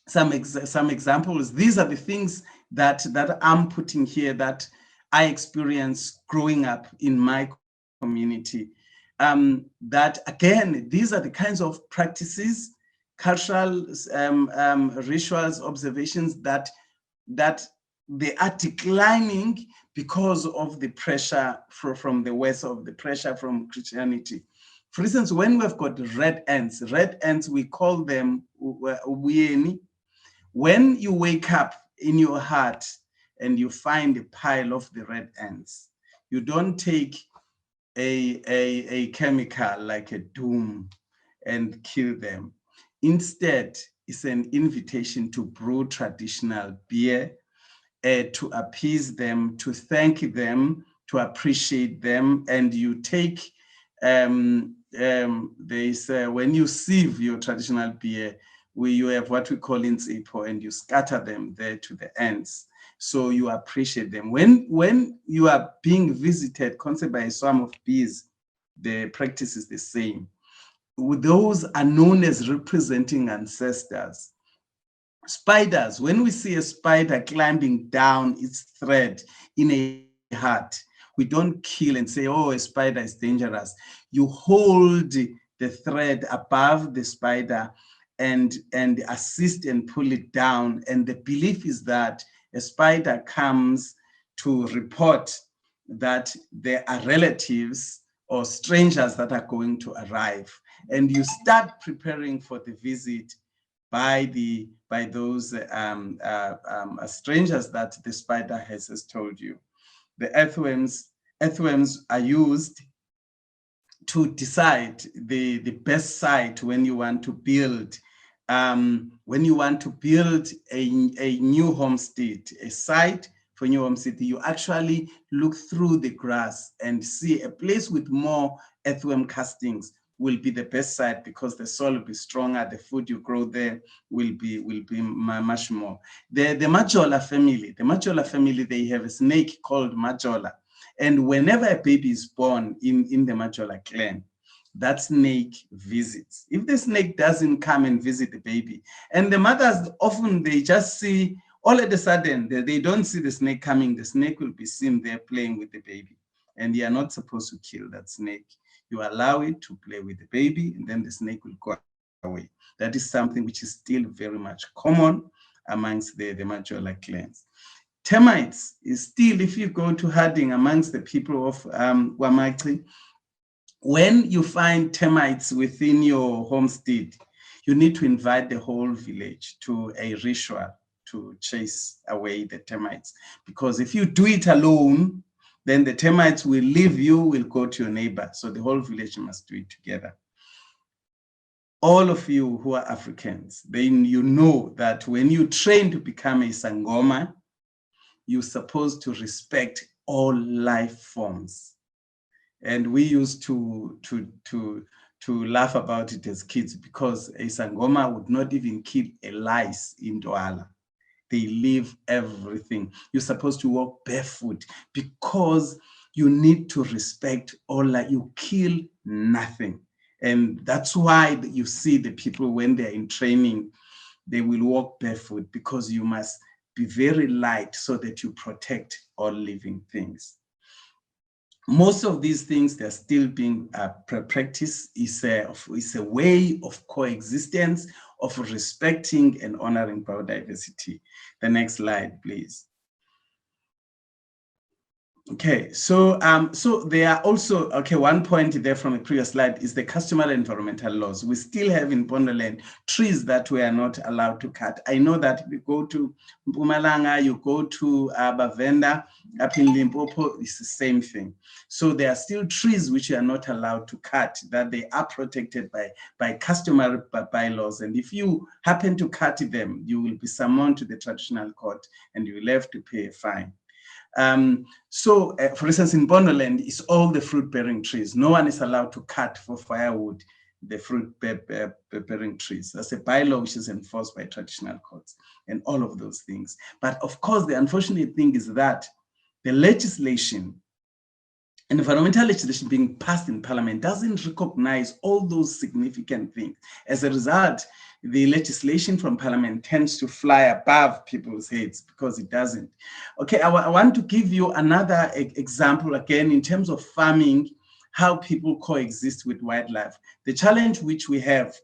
examples. These are the things that I'm putting here that I experienced growing up in my community. That again, these are the kinds of practices, cultural rituals, observations that they are declining because of the pressure from the West, of the pressure from Christianity. For instance, when we've got red ants, we call them uyeni. When you wake up in your heart and you find a pile of the red ants, you don't take a chemical like a doom and kill them. Instead, it's an invitation to brew traditional beer, to appease them, to thank them, to appreciate them. And you take, they say, when you sieve your traditional beer, you have what we call insipho, and you scatter them there to the ants. So you appreciate them. When you are being visited, constantly by a swarm of bees, the practice is the same. Those are known as representing ancestors. Spiders, when we see a spider climbing down its thread in a heart. We don't kill and say, oh, a spider is dangerous. You hold the thread above the spider and assist and pull it down. And the belief is that a spider comes to report that there are relatives or strangers that are going to arrive. And you start preparing for the visit by those strangers that the spider has told you. The earthworms are used to decide the best site when you want to build a new homestead, a site for new homestead. You actually look through the grass and see a place with more earthworm castings will be the best site, because the soil will be stronger, the food you grow there will be much more. The Majola family, they have a snake called Majola. And whenever a baby is born in the Majola clan, that snake visits. If the snake doesn't come and visit the baby, and the mothers often, they just see, all of a sudden, they don't see the snake coming, the snake will be seen there playing with the baby. And you are not supposed to kill that snake. You allow it to play with the baby, and then the snake will go away. That is something which is still very much common amongst the Majola clans. Termites is still, if you go to Harding amongst the people of Wamaki, when you find termites within your homestead, you need to invite the whole village to a ritual to chase away the termites. Because if you do it alone, then the termites will leave you, will go to your neighbor. So the whole village must do it together. All of you who are Africans, then you know that when you train to become a Sangoma, you're supposed to respect all life forms. And we used to laugh about it as kids, because a Sangoma would not even keep a lice in Douala. They leave everything. You're supposed to walk barefoot, because you need to respect all life. You kill nothing. And that's why you see the people, when they're in training, they will walk barefoot, because you must be very light so that you protect all living things. Most of these things, they're still being practiced. Is a way of coexistence, of respecting and honoring biodiversity. The next slide, please. Okay, so there are also, one point there from the previous slide is the customary environmental laws. We still have in Pondoland trees that we are not allowed to cut. I know that if you go to Mpumalanga, you go to Bavenda, up in Limpopo, it's the same thing. So there are still trees which are not allowed to cut, that they are protected by customary bylaws. And if you happen to cut them, you will be summoned to the traditional court and you will have to pay a fine. For instance, in Pondoland, it's all the fruit-bearing trees. No one is allowed to cut for firewood the fruit-bearing trees. That's a bylaw which is enforced by traditional courts and all of those things. But of course, the unfortunate thing is that the legislation, environmental legislation being passed in Parliament, doesn't recognize all those significant things. As a result, the legislation from Parliament tends to fly above people's heads, because it doesn't. Okay, I want to give you another example, again, in terms of farming, how people coexist with wildlife. The challenge which we have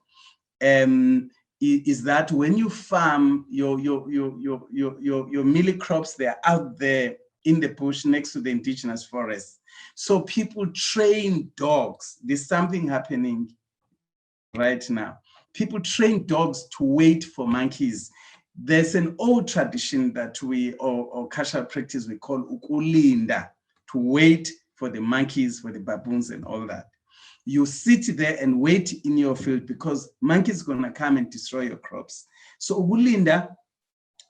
is that when you farm your mealie crops, they're out there in the bush next to the indigenous forests. So people train dogs. There's something happening right now. People train dogs to wait for monkeys. There's an old tradition that or cultural practice we call ukulinda, to wait for the monkeys, for the baboons and all that. You sit there and wait in your field, because monkeys are gonna come and destroy your crops. So ukulinda,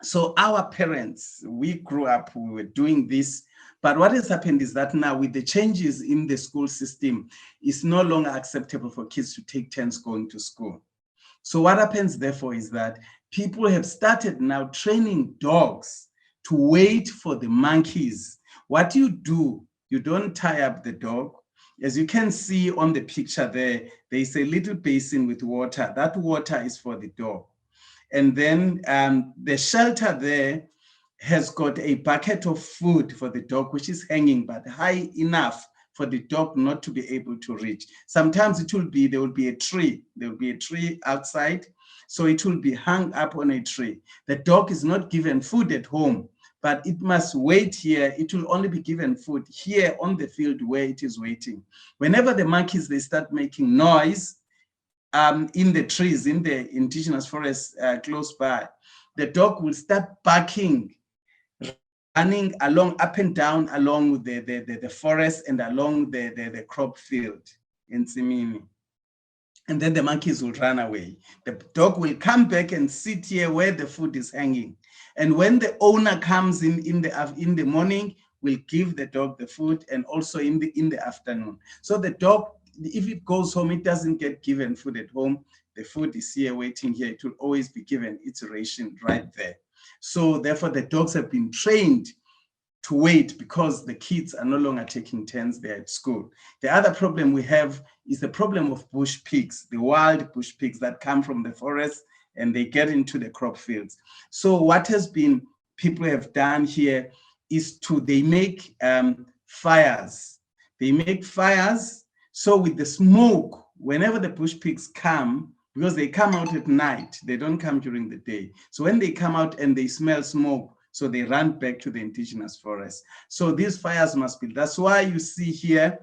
so our parents, we grew up, we were doing this. But what has happened is that now, with the changes in the school system, it's no longer acceptable for kids to take turns going to school. So what happens, therefore, is that people have started now training dogs to wait for the monkeys. What you do, you don't tie up the dog. As you can see on the picture there, there's a little basin with water. That water is for the dog. And then the shelter there has got a bucket of food for the dog, which is hanging, but high enough for the dog not to be able to reach. Sometimes there will be a tree. There will be a tree outside, so it will be hung up on a tree. The dog is not given food at home, but it must wait here. It will only be given food here on the field where it is waiting. Whenever the monkeys, they start making noise in the trees, in the indigenous forest close by, the dog will start barking, running along, up and down along the forest and along the crop field in Tsimini. And then the monkeys will run away. The dog will come back and sit here where the food is hanging. And when the owner comes in the morning, will give the dog the food, and also in the afternoon. So the dog, if it goes home, it doesn't get given food at home. The food is here waiting here. It will always be given its ration right there. So therefore, the dogs have been trained to wait because the kids are no longer taking turns there at school. The other problem we have is the problem of bush pigs, the wild bush pigs that come from the forest and they get into the crop fields. So what has been, people have done here is they make fires. They make fires. So with the smoke, whenever the bush pigs come, because they come out at night, they don't come during the day. So when they come out and they smell smoke, so they run back to the indigenous forest. So these fires must be, that's why you see here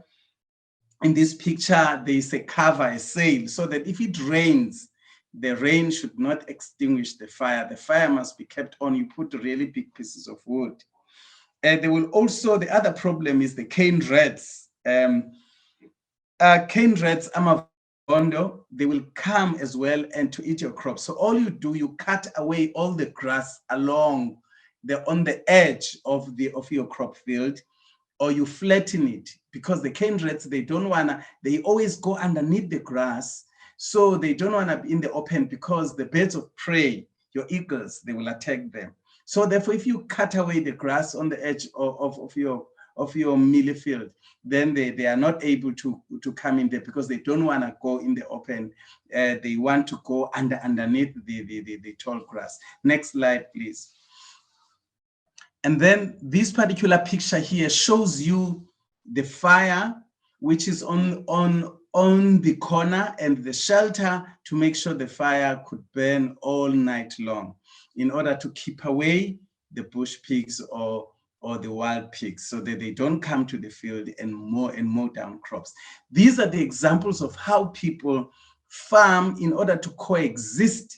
in this picture, there is a cover, a sail, so that if it rains, the rain should not extinguish the fire. The fire must be kept on. You put really big pieces of wood. And they will also, the other problem is the cane rats. Cane rats, Amavondo, they will come as well and to eat your crops. So all you do, you cut away all the grass along on the edge of your crop field, or you flatten it, because the cane rats, they always go underneath the grass. So they don't want to be in the open, because the birds of prey, your eagles, they will attack them. So therefore, if you cut away the grass on the edge of your mealie field, then they are not able to come in there, because they don't want to go in the open. They want to go underneath the tall grass. Next slide, please. And then this particular picture here shows you the fire, which is on the corner, and the shelter to make sure the fire could burn all night long in order to keep away the bush pigs or the wild pigs, so that they don't come to the field and mow down crops. These are the examples of how people farm in order to coexist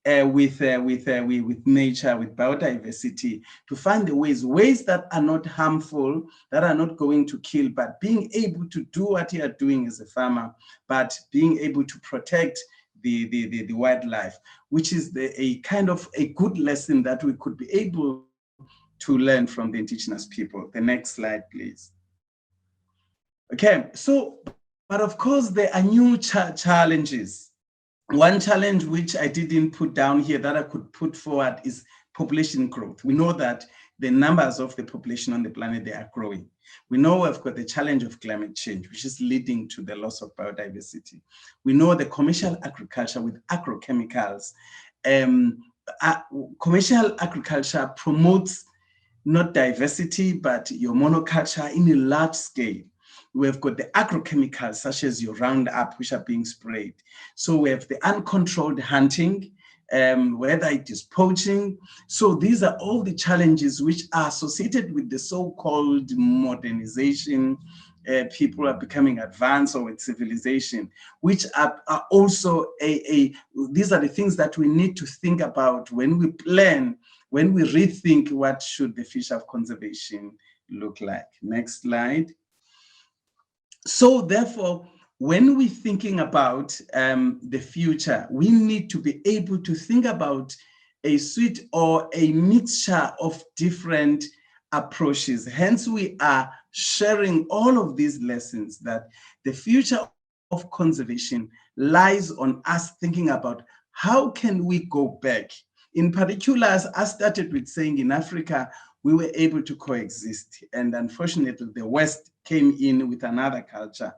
with nature, with biodiversity, to find the ways that are not harmful, that are not going to kill, but being able to do what you are doing as a farmer, but being able to protect the wildlife, which is a kind of a good lesson that we could be able to learn from the indigenous people. The next slide, please. Okay, so, but of course there are new challenges. One challenge which I didn't put down here that I could put forward is population growth. We know that the numbers of the population on the planet, they are growing. We know we've got the challenge of climate change, which is leading to the loss of biodiversity. We know the commercial agriculture with agrochemicals. Commercial agriculture promotes not diversity, but your monoculture in a large scale. We've got the agrochemicals such as your Roundup, which are being sprayed. So we have the uncontrolled hunting, whether it is poaching. So these are all the challenges which are associated with the so-called modernization. People are becoming advanced, or with civilization, which are also these are the things that we need to think about when we plan, when we rethink what should the future of conservation look like. Next slide. So therefore, when we're thinking about the future, we need to be able to think about a suite or a mixture of different approaches. Hence, we are sharing all of these lessons, that the future of conservation lies on us thinking about how can we go back. In particular, as I started with saying, in Africa, we were able to coexist. And unfortunately, the West came in with another culture,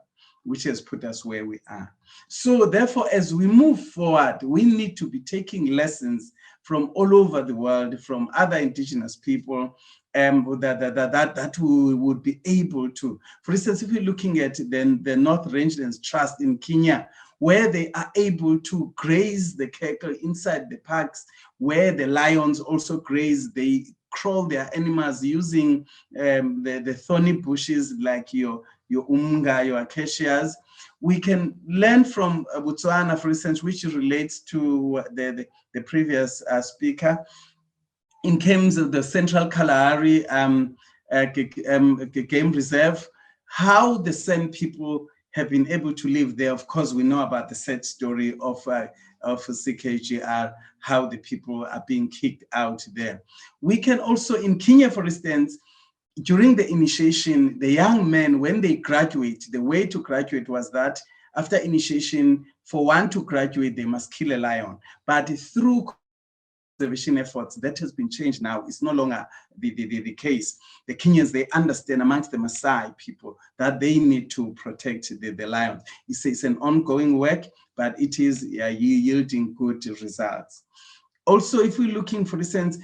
which has put us where we are. So therefore, as we move forward, we need to be taking lessons from all over the world, from other indigenous people, that we would be able to. For instance, if we're looking at the North Rangelands Trust in Kenya, where they are able to graze the cattle inside the parks, where the lions also graze, they crawl their animals using the thorny bushes like your umga, your acacias. We can learn from Botswana, for instance, which relates to the previous speaker, in terms of the Central Kalahari Game Reserve, how the San people have been able to live there. Of course, we know about the sad story of CKGR, how the people are being kicked out there. We can also, in Kenya, for instance, during the initiation, the young men, when they graduate, the way to graduate was that after initiation, for one to graduate, they must kill a lion. But through conservation efforts, that has been changed now. It's no longer the case. The Kenyans, they understand amongst the Maasai people that they need to protect the lions. It's an ongoing work, but it is yielding good results. Also, if we're looking, for instance,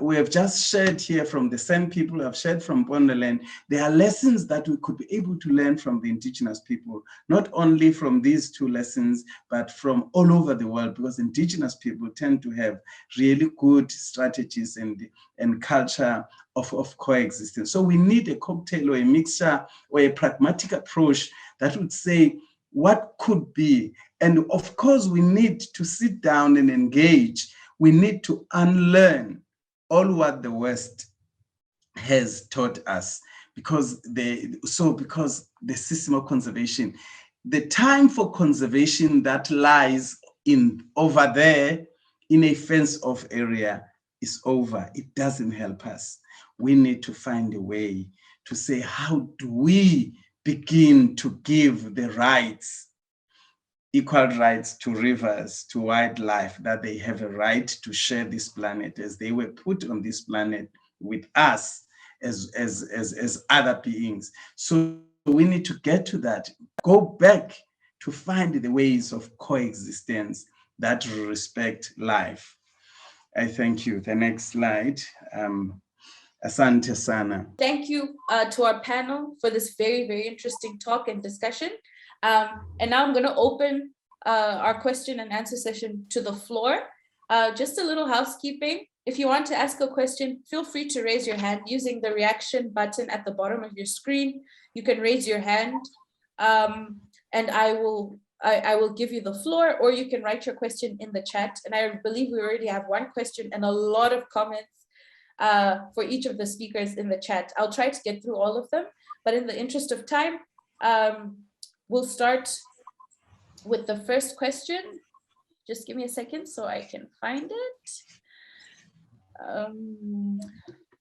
we have just shared here from the San people, have shared from Bonderland, there are lessons that we could be able to learn from the indigenous people, not only from these two lessons, but from all over the world, because indigenous people tend to have really good strategies and culture of coexistence. So we need a cocktail or a mixture or a pragmatic approach that would say what could be. And of course, we need to sit down and engage. We need to unlearn all what the West has taught us, because the system of conservation, the time for conservation that lies over there in a fenced-off area is over. It doesn't help us. We need to find a way to say, how do we begin to give the rights, equal rights to rivers, to wildlife, that they have a right to share this planet as they were put on this planet with us as other beings. So we need to get to that, go back to find the ways of coexistence that respect life. I thank you. The next slide. Asante sana. Thank you to our panel for this very, very interesting talk and discussion. And now I'm going to open our question and answer session to the floor. Just a little housekeeping. If you want to ask a question, feel free to raise your hand using the reaction button at the bottom of your screen. You can raise your hand and I will give you the floor, or you can write your question in the chat. And I believe we already have one question and a lot of comments for each of the speakers in the chat. I'll try to get through all of them, but in the interest of time, we'll start with the first question. Just give me a second so I can find it.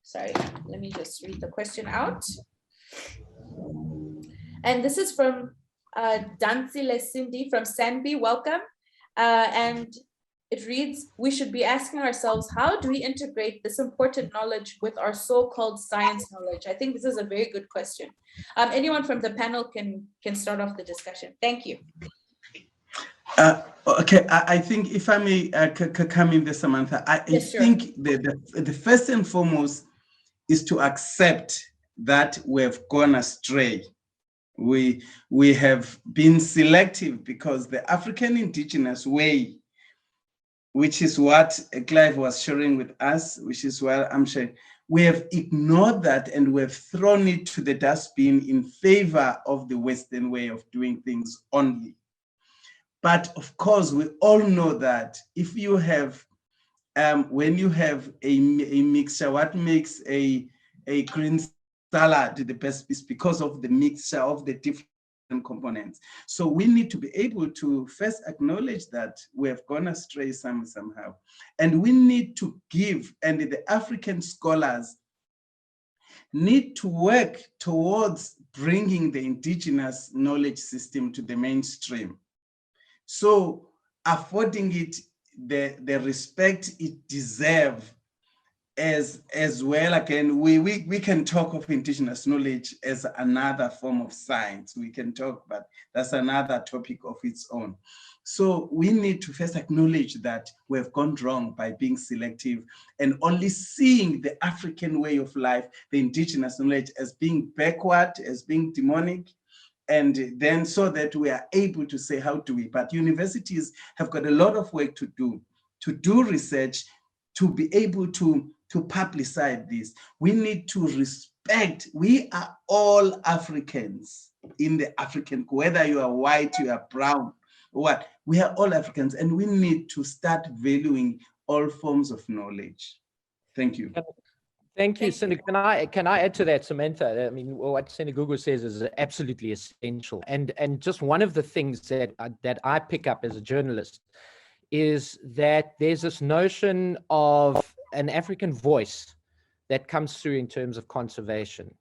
Sorry, let me just read the question out. And this is from Dansile Cindy from Sanbi, welcome. And it reads, we should be asking ourselves, how do we integrate this important knowledge with our so-called science knowledge? I think this is a very good question. Anyone from the panel can start off the discussion. Thank you. Okay, I think if I may come in there, Samantha, I think the first and foremost is to accept that we have gone astray. We have been selective because the African indigenous way, which is what Clive was sharing with us, which is what I'm sharing, we have ignored that and we have thrown it to the dustbin in favor of the Western way of doing things only. But of course, we all know that if you have, when you have a mixture, what makes a green salad the best is because of the mixture of the different components. So we need to be able to first acknowledge that we have gone astray somehow. And we need to give, and the African scholars need to work towards bringing the indigenous knowledge system to the mainstream. So affording it the respect it deserves as well, again, we can talk of indigenous knowledge as another form of science. We can talk, but that's another topic of its own. So we need to first acknowledge that we have gone wrong by being selective and only seeing the African way of life, the indigenous knowledge, as being backward, as being demonic. And then so that we are able to say, how do we? But universities have got a lot of work to do research, to be able to publicize this. We need to respect, we are all Africans in the African, whether you are white, you are brown, what, we are all Africans, and we need to start valuing all forms of knowledge. Thank you. Thank you, Sinegug. Can I add to that, Samantha? I mean, what Sinegug says is absolutely essential. And just one of the things that I pick up as a journalist is that there's this notion of an African voice that comes through in terms of conservation.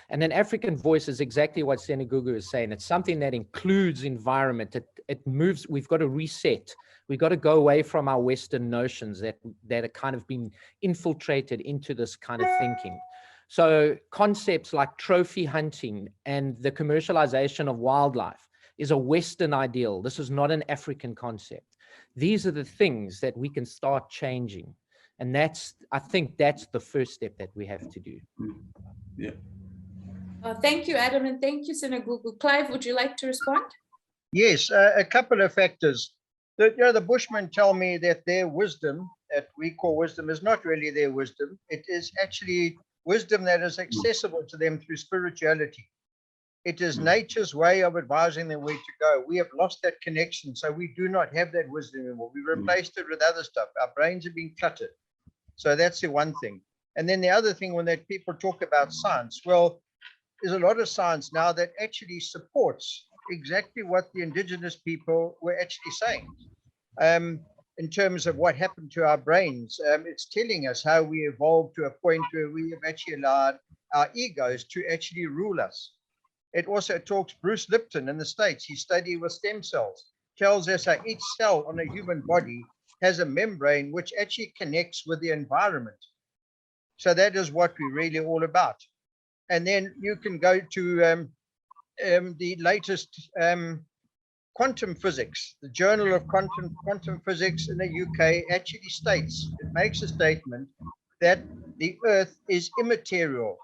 And an African voice is exactly what Sinegug is saying. It's something that includes environment. It moves, we've got to reset. We've got to go away from our Western notions that are kind of been infiltrated into this kind of thinking. So concepts like trophy hunting and the commercialization of wildlife is a Western ideal. This is not an African concept. These are the things that we can start changing. And I think that's the first step that we have to do. Yeah. Thank you, Adam, and thank you, Sinegug. Clive, would you like to respond? Yes, a couple of factors. The Bushmen tell me that their wisdom, that we call wisdom, is not really their wisdom. It is actually wisdom that is accessible to them through spirituality. It is nature's way of advising them where to go. We have lost that connection, so we do not have that wisdom anymore. We replaced it with other stuff. Our brains are being cluttered. So that's the one thing. And then the other thing, when that people talk about science, well, there's a lot of science now that actually supports exactly what the indigenous people were actually saying. In terms of what happened to our brains, it's telling us how we evolved to a point where we have actually allowed our egos to actually rule us. It also talks, Bruce Lipton in the States, he studied with stem cells, tells us how each cell on a human body has a membrane which actually connects with the environment. So that is what we're really all about. And then you can go to the latest quantum physics. The Journal of Quantum Physics in the UK actually states, it makes a statement that the Earth is immaterial.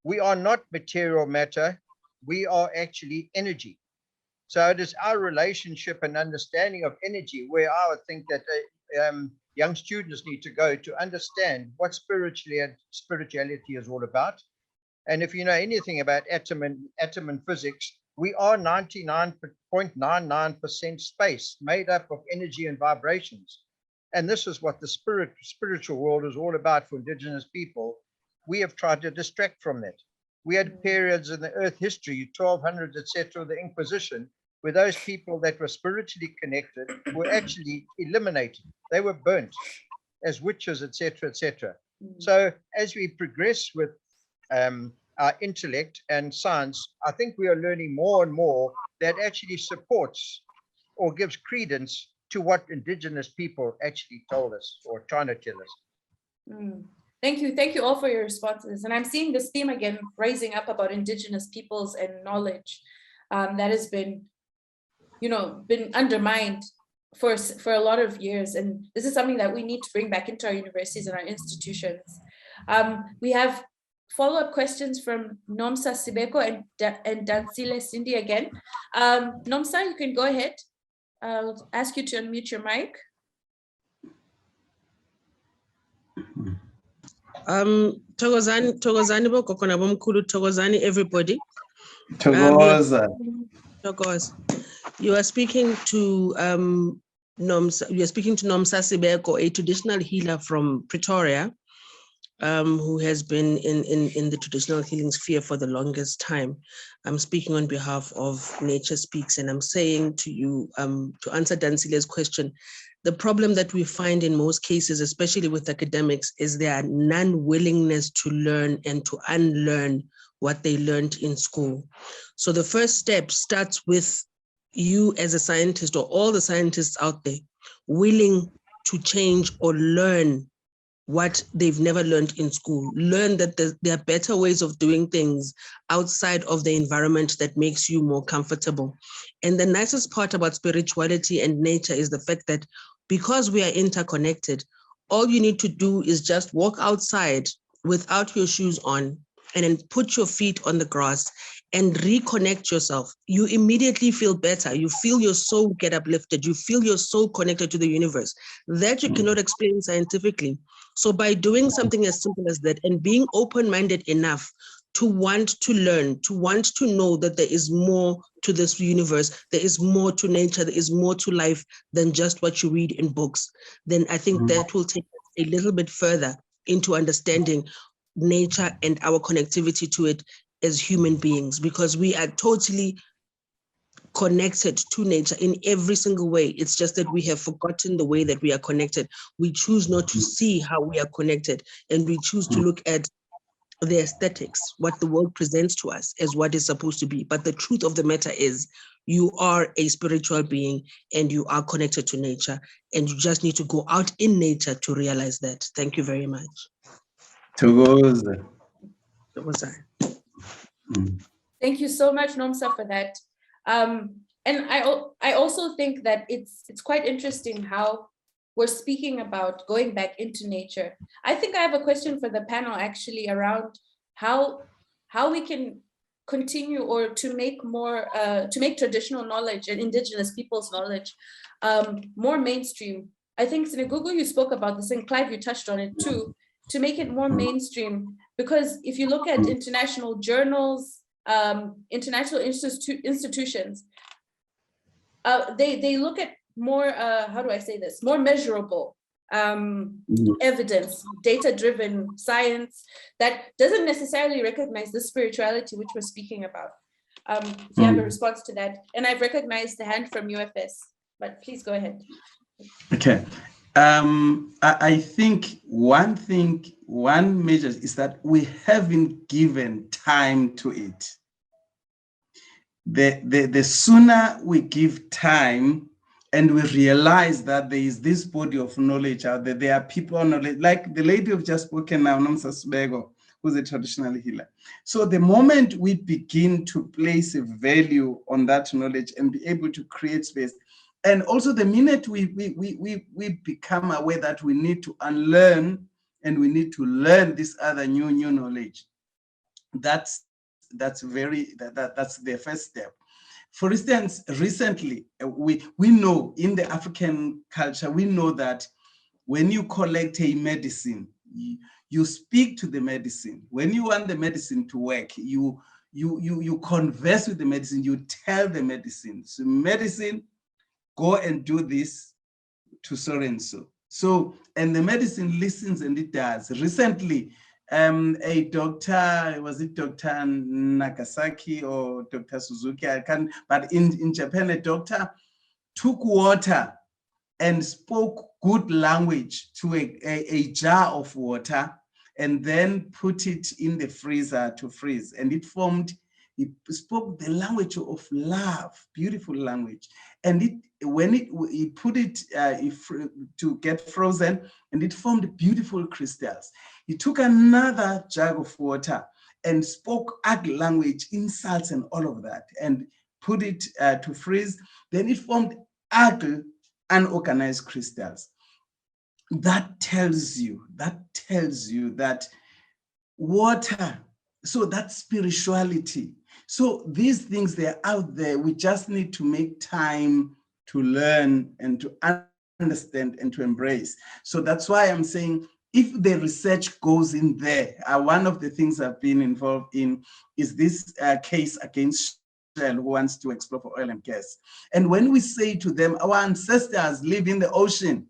We are not material matter. We are actually energy. So it is our relationship and understanding of energy where I would think that young students need to go to understand what spirituality is all about. And if you know anything about atom and physics, we are 99.99% space made up of energy and vibrations. And this is what the spiritual world is all about for indigenous people. We have tried to distract from that. We had periods in the earth history, 1200s, etc., the Inquisition, where those people that were spiritually connected were actually eliminated. They were burnt as witches, etc., etc. So as we progress with our intellect and science, I think we are learning more and more that actually supports or gives credence to what indigenous people actually told us or trying to tell us. Thank you all for your responses. And I'm seeing this theme again rising up about indigenous peoples and knowledge that has been undermined for a lot of years. And this is something that we need to bring back into our universities and our institutions. We have follow-up questions from Nomsa Sibeko and Dansile Cindy again. Nomsa, you can go ahead. I'll ask you to unmute your mic. Thokozani bokokona bomkhulu, Thokozani everybody. Thokoza. You are speaking to Nomsa Sibeko, a traditional healer from Pretoria, who has been in the traditional healing sphere for the longest time. I'm speaking on behalf of Nature Speaks, and I'm saying to you, to answer Dansile's question, the problem that we find in most cases, especially with academics, is their non-willingness to learn and to unlearn what they learned in school. So the first step starts with you as a scientist, or all the scientists out there, willing to change or learn what they've never learned in school. Learn that there are better ways of doing things outside of the environment that makes you more comfortable. And the nicest part about spirituality and nature is the fact that because we are interconnected, all you need to do is just walk outside without your shoes on and then put your feet on the grass and reconnect yourself. You immediately feel better. You feel your soul get uplifted. You feel your soul connected to the universe. That you cannot explain scientifically. So by doing something as simple as that and being open-minded enough to want to learn, to want to know that there is more to this universe, there is more to nature, there is more to life than just what you read in books, then I think that will take us a little bit further into understanding nature and our connectivity to it as human beings, because we are totally connected to nature in every single way. It's just that we have forgotten the way that we are connected. We choose not to see how we are connected, and we choose to look at the aesthetics, what the world presents to us as what is supposed to be. But the truth of the matter is you are a spiritual being and you are connected to nature, and you just need to go out in nature to realize that. Thank you very much. Thokoza. That was I. Thank you so much, Nomsa, for that. And I also think that it's quite interesting how we're speaking about going back into nature. I think I have a question for the panel actually around how we can continue or to make more, to make traditional knowledge and indigenous people's knowledge more mainstream. I think Sinegug, you spoke about this, and Clive, you touched on it too, to make it more mainstream. Because if you look at international journals, international institutions, they look at more, how do I say this, more measurable evidence, data-driven science that doesn't necessarily recognize the spirituality which we're speaking about. If you have a response to that, and I've recognized the hand from UFS, but please go ahead. Okay. I think one measure is that we haven't given time to it. The sooner we give time and we realize that there is this body of knowledge out there, there are people on knowledge, like the lady who've just spoken now, Nomsa Sibeko, who's a traditional healer. So the moment we begin to place a value on that knowledge and be able to create space, and also the minute we become aware that we need to unlearn and we need to learn this other new knowledge, that's the first step. For instance, recently we know in the African culture, we know that when you collect a medicine, you speak to the medicine. When you want the medicine to work, you converse with the medicine, you tell the medicine, so medicine, go and do this to so and so. So, and the medicine listens and it does. Recently, a doctor, was it Dr. Nagasaki or Dr. Suzuki? I can't, but in Japan, a doctor took water and spoke good language to a jar of water and then put it in the freezer to freeze. And it formed, he spoke the language of love, beautiful language. And he put it to get frozen, and it formed beautiful crystals. He took another jug of water and spoke ugly language, insults and all of that, and put it to freeze. Then it formed ugly, unorganized crystals. That tells you that water, so that's spirituality. So these things, they're out there. We just need to make time to learn and to understand and to embrace. So that's why I'm saying, if the research goes in there, one of the things I've been involved in is this case against Shell, who wants to explore for oil and gas. And when we say to them, our ancestors live in the ocean,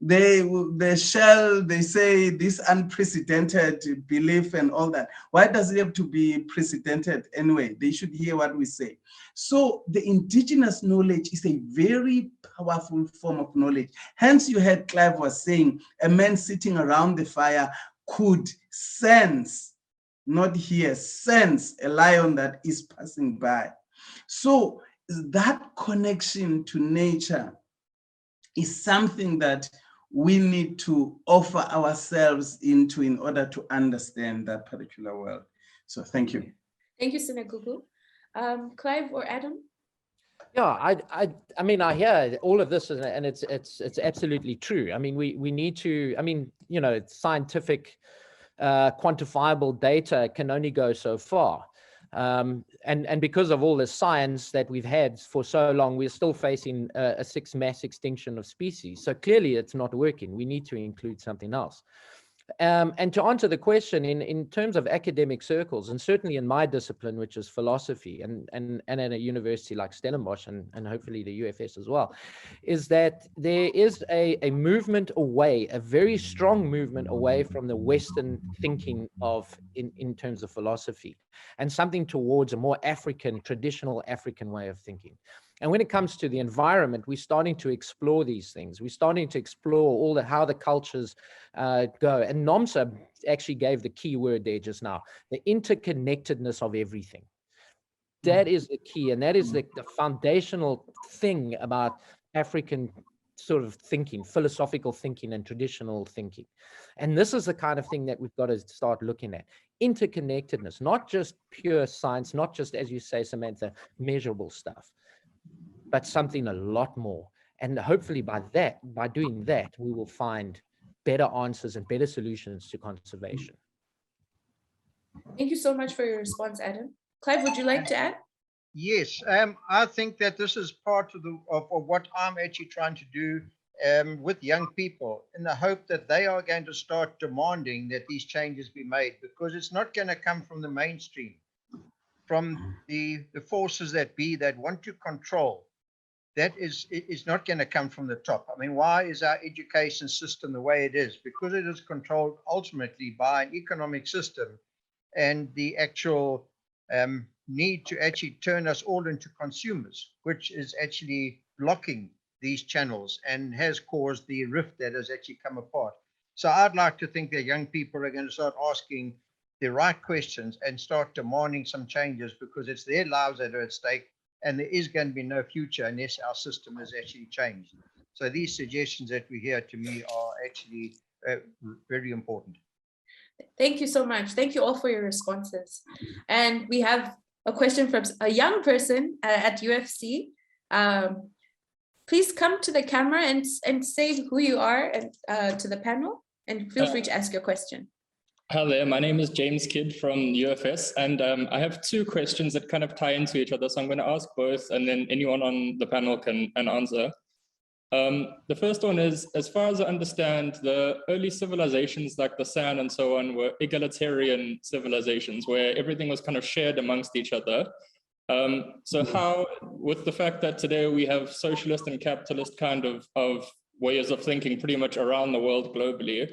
the Shell, they say this unprecedented belief and all that. Why does it have to be precedented anyway? They should hear what we say. So the indigenous knowledge is a very powerful form of knowledge. Hence you heard Clive was saying, a man sitting around the fire could sense, not hear, sense a lion that is passing by. So that connection to nature is something that we need to offer ourselves into in order to understand that particular world. So thank you. Thank you, Sinegug. Clive or Adam? Yeah, I mean, I hear all of this, and it's absolutely true. I mean, we need to. I mean, you know, scientific, quantifiable data can only go so far, and because of all the science that we've had for so long, we're still facing a mass extinction of species. So clearly, it's not working. We need to include something else. And to answer the question, in terms of academic circles, and certainly in my discipline, which is philosophy, and at a university like Stellenbosch, and hopefully the UFS as well, is that there is a movement away, a very strong movement away from the Western thinking in terms of philosophy, and something towards a more African, traditional African way of thinking. And when it comes to the environment, we're starting to explore these things. We're starting to explore how the cultures go. And Nomsa actually gave the key word there just now, the interconnectedness of everything. That is the key, and that is the foundational thing about African sort of thinking, philosophical thinking and traditional thinking. And this is the kind of thing that we've got to start looking at. Interconnectedness, not just pure science, not just, as you say, Samantha, measurable stuff, but something a lot more. And hopefully by doing that, we will find better answers and better solutions to conservation. Thank you so much for your response, Adam. Clive, would you like to add? Yes, I think that this is part of what I'm actually trying to do with young people, in the hope that they are going to start demanding that these changes be made, because it's not going to come from the mainstream, from the forces that be that want to control. That is not going to come from the top. I mean, why is our education system the way it is? Because it is controlled ultimately by an economic system and the actual need to actually turn us all into consumers, which is actually blocking these channels and has caused the rift that has actually come apart. So I'd like to think that young people are going to start asking the right questions and start demanding some changes, because it's their lives that are at stake. And there is going to be no future unless our system is actually changed. So these suggestions that we hear, to me, are actually very important. Thank you so much. Thank you all for your responses. And we have a question from a young person at UFC. Please come to the camera and say who you are and to the panel, and feel free to ask your question. Hi there, my name is James Kidd from UFS, and I have two questions that kind of tie into each other, so I'm going to ask both, and then anyone on the panel can answer. The first one is, as far as I understand, the early civilizations like the San and so on were egalitarian civilizations where everything was kind of shared amongst each other. So how, with the fact that today we have socialist and capitalist kind of ways of thinking pretty much around the world globally,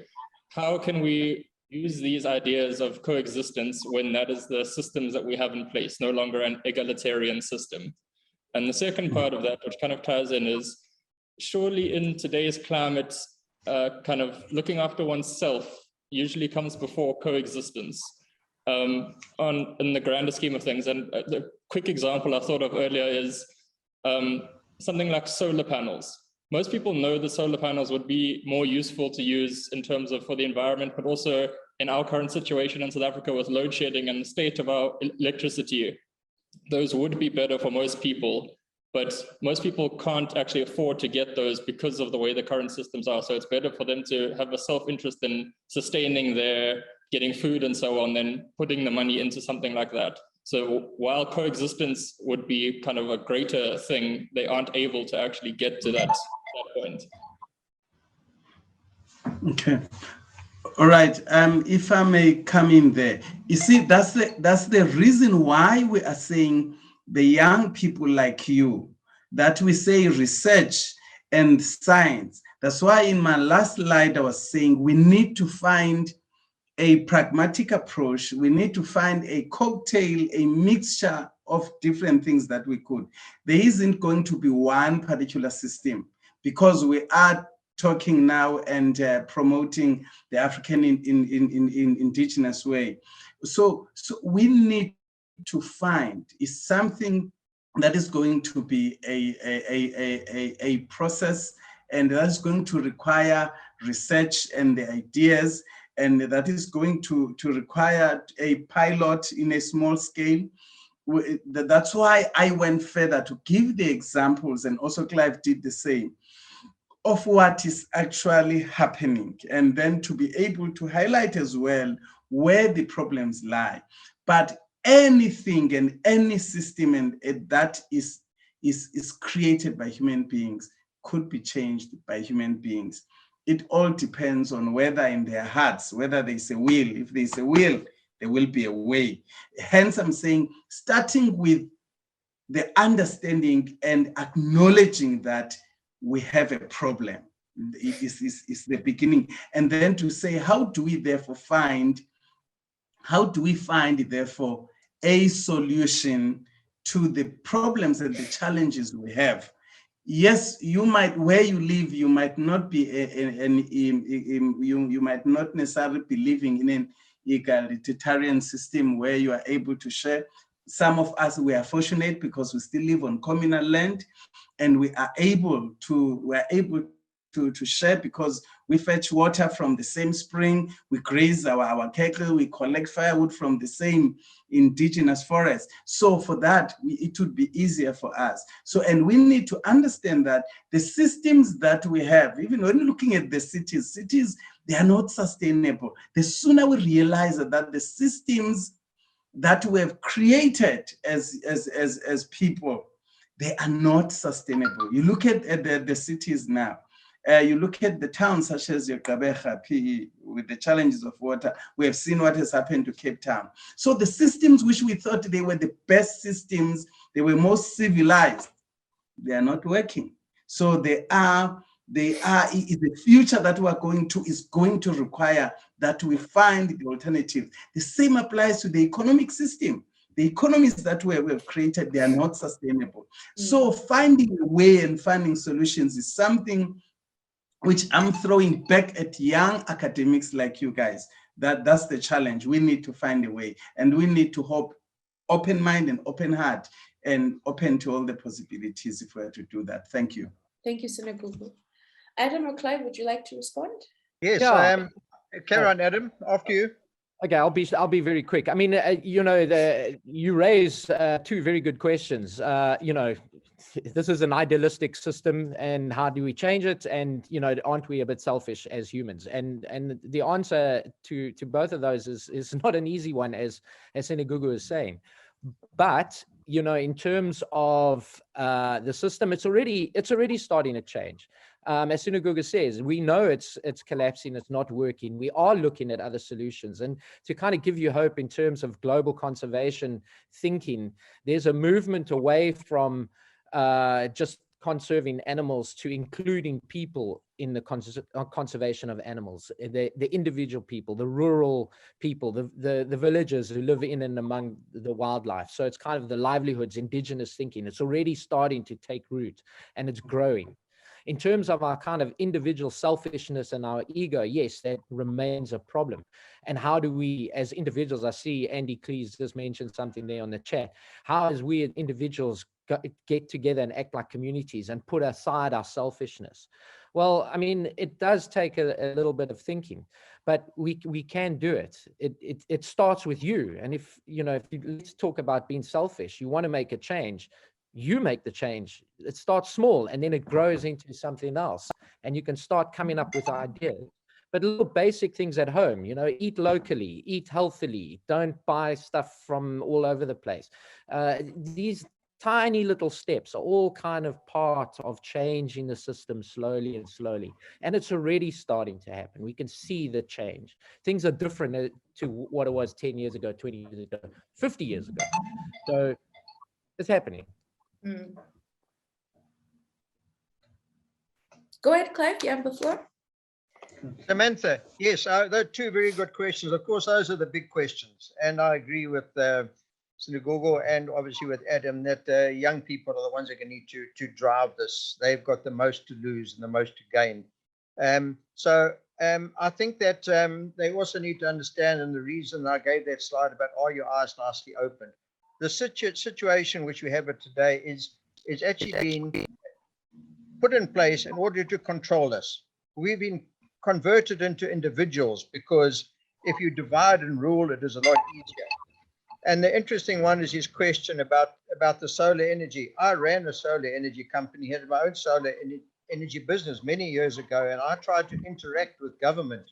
how can we use these ideas of coexistence when that is the systems that we have in place, no longer an egalitarian system? And the second part of that, which kind of ties in, is surely in today's climate, kind of looking after oneself usually comes before coexistence in the grander scheme of things. And the quick example I thought of earlier is something like solar panels. Most people know that solar panels would be more useful to use in terms of for the environment, but also in our current situation in South Africa with load shedding and the state of our electricity, those would be better for most people, but most people can't actually afford to get those because of the way the current systems are. So it's better for them to have a self-interest in sustaining their getting food and so on than putting the money into something like that. So while coexistence would be kind of a greater thing, they aren't able to actually get to that point. Okay. All right. If I may come in there, you see, that's the reason why we are saying the young people like you, that we say research and science. That's why in my last slide I was saying we need to find a pragmatic approach. We need to find a cocktail, a mixture of different things that we could. There isn't going to be one particular system, because we are talking now and promoting the African indigenous way. So we need to find is something that is going to be a process, and that's going to require research and the ideas, and that is going to require a pilot in a small scale. That's why I went further to give the examples, and also Clive did the same, of what is actually happening, and then to be able to highlight as well where the problems lie. But anything and any system and that is created by human beings could be changed by human beings. It all depends on whether in their hearts, whether there's a will. If there's a will, there will be a way. Hence, I'm saying, starting with the understanding and acknowledging that we have a problem is the beginning. And then to say, how do we find, therefore, a solution to the problems and the challenges we have? Yes, you might, where you live, you might not be you might not necessarily be living in an egalitarian system where you are able to share. Some of us, we are fortunate because we still live on communal land, and we are able to share because we fetch water from the same spring, we graze our cattle, we collect firewood from the same indigenous forest. So for that, it would be easier for us. So, and we need to understand that the systems that we have, even when looking at the cities, they are not sustainable. The sooner we realize that the systems that we have created as people, they are not sustainable. You look at the cities now. You look at the towns such as Yakabecha, PE, with the challenges of water. We have seen what has happened to Cape Town. So the systems which we thought they were the best systems, they were most civilized, they are not working. So the future that we are going to is going to require that we find the alternative. The same applies to the economic system. The economies that we have created, they are not sustainable. So finding a way and finding solutions is something which I'm throwing back at young academics like you guys. That's the challenge. We need to find a way, and we need to hope, open mind and open heart, and open to all the possibilities if we are to do that. Thank you. Thank you, Sinegug. Adam or Clive, would you like to respond? Yes, Yeah. carry on, Adam, after you. Okay, I'll be very quick. I mean, you raise two very good questions. This is an idealistic system, and how do we change it? And aren't we a bit selfish as humans? And the answer to both of those is not an easy one, as Sinegug is saying. But in terms of the system, it's already starting to change. As Sinegug says, we know it's collapsing, it's not working. We are looking at other solutions. And to kind of give you hope in terms of global conservation thinking, there's a movement away from just conserving animals to including people in the conservation of animals, the individual people, the rural people, the villagers who live in and among the wildlife. So it's kind of the livelihoods, indigenous thinking. It's already starting to take root, and it's growing. In terms of our kind of individual selfishness and our ego, yes, that remains a problem. And how do we, as individuals, I see Andy Cleese just mentioned something there on the chat, how as we as individuals get together and act like communities and put aside our selfishness? Well, I mean, it does take a little bit of thinking, but we can do it. It starts with you. And if let's talk about being selfish, you want to make a change, you make the change. It starts small and then it grows into something else, and you can start coming up with ideas. But little basic things at home, eat locally, eat healthily, don't buy stuff from all over the place. These tiny little steps are all kind of part of changing the system slowly and slowly. And it's already starting to happen. We can see the change. Things are different to what it was 10 years ago, 20 years ago, 50 years ago. So it's happening. Go ahead, Clive, you have the floor. Samantha, yes, those are two very good questions. Of course, those are the big questions. And I agree with Sinegug and obviously with Adam that young people are the ones that can need to drive this. They've got the most to lose and the most to gain. I think that they also need to understand, and the reason I gave that slide about are your eyes nicely open, the situation which we have today is actually being put in place in order to control us. We've been converted into individuals because if you divide and rule, it is a lot easier. And the interesting one is his question about the solar energy. I ran a solar energy company, had my own solar energy business many years ago, and I tried to interact with government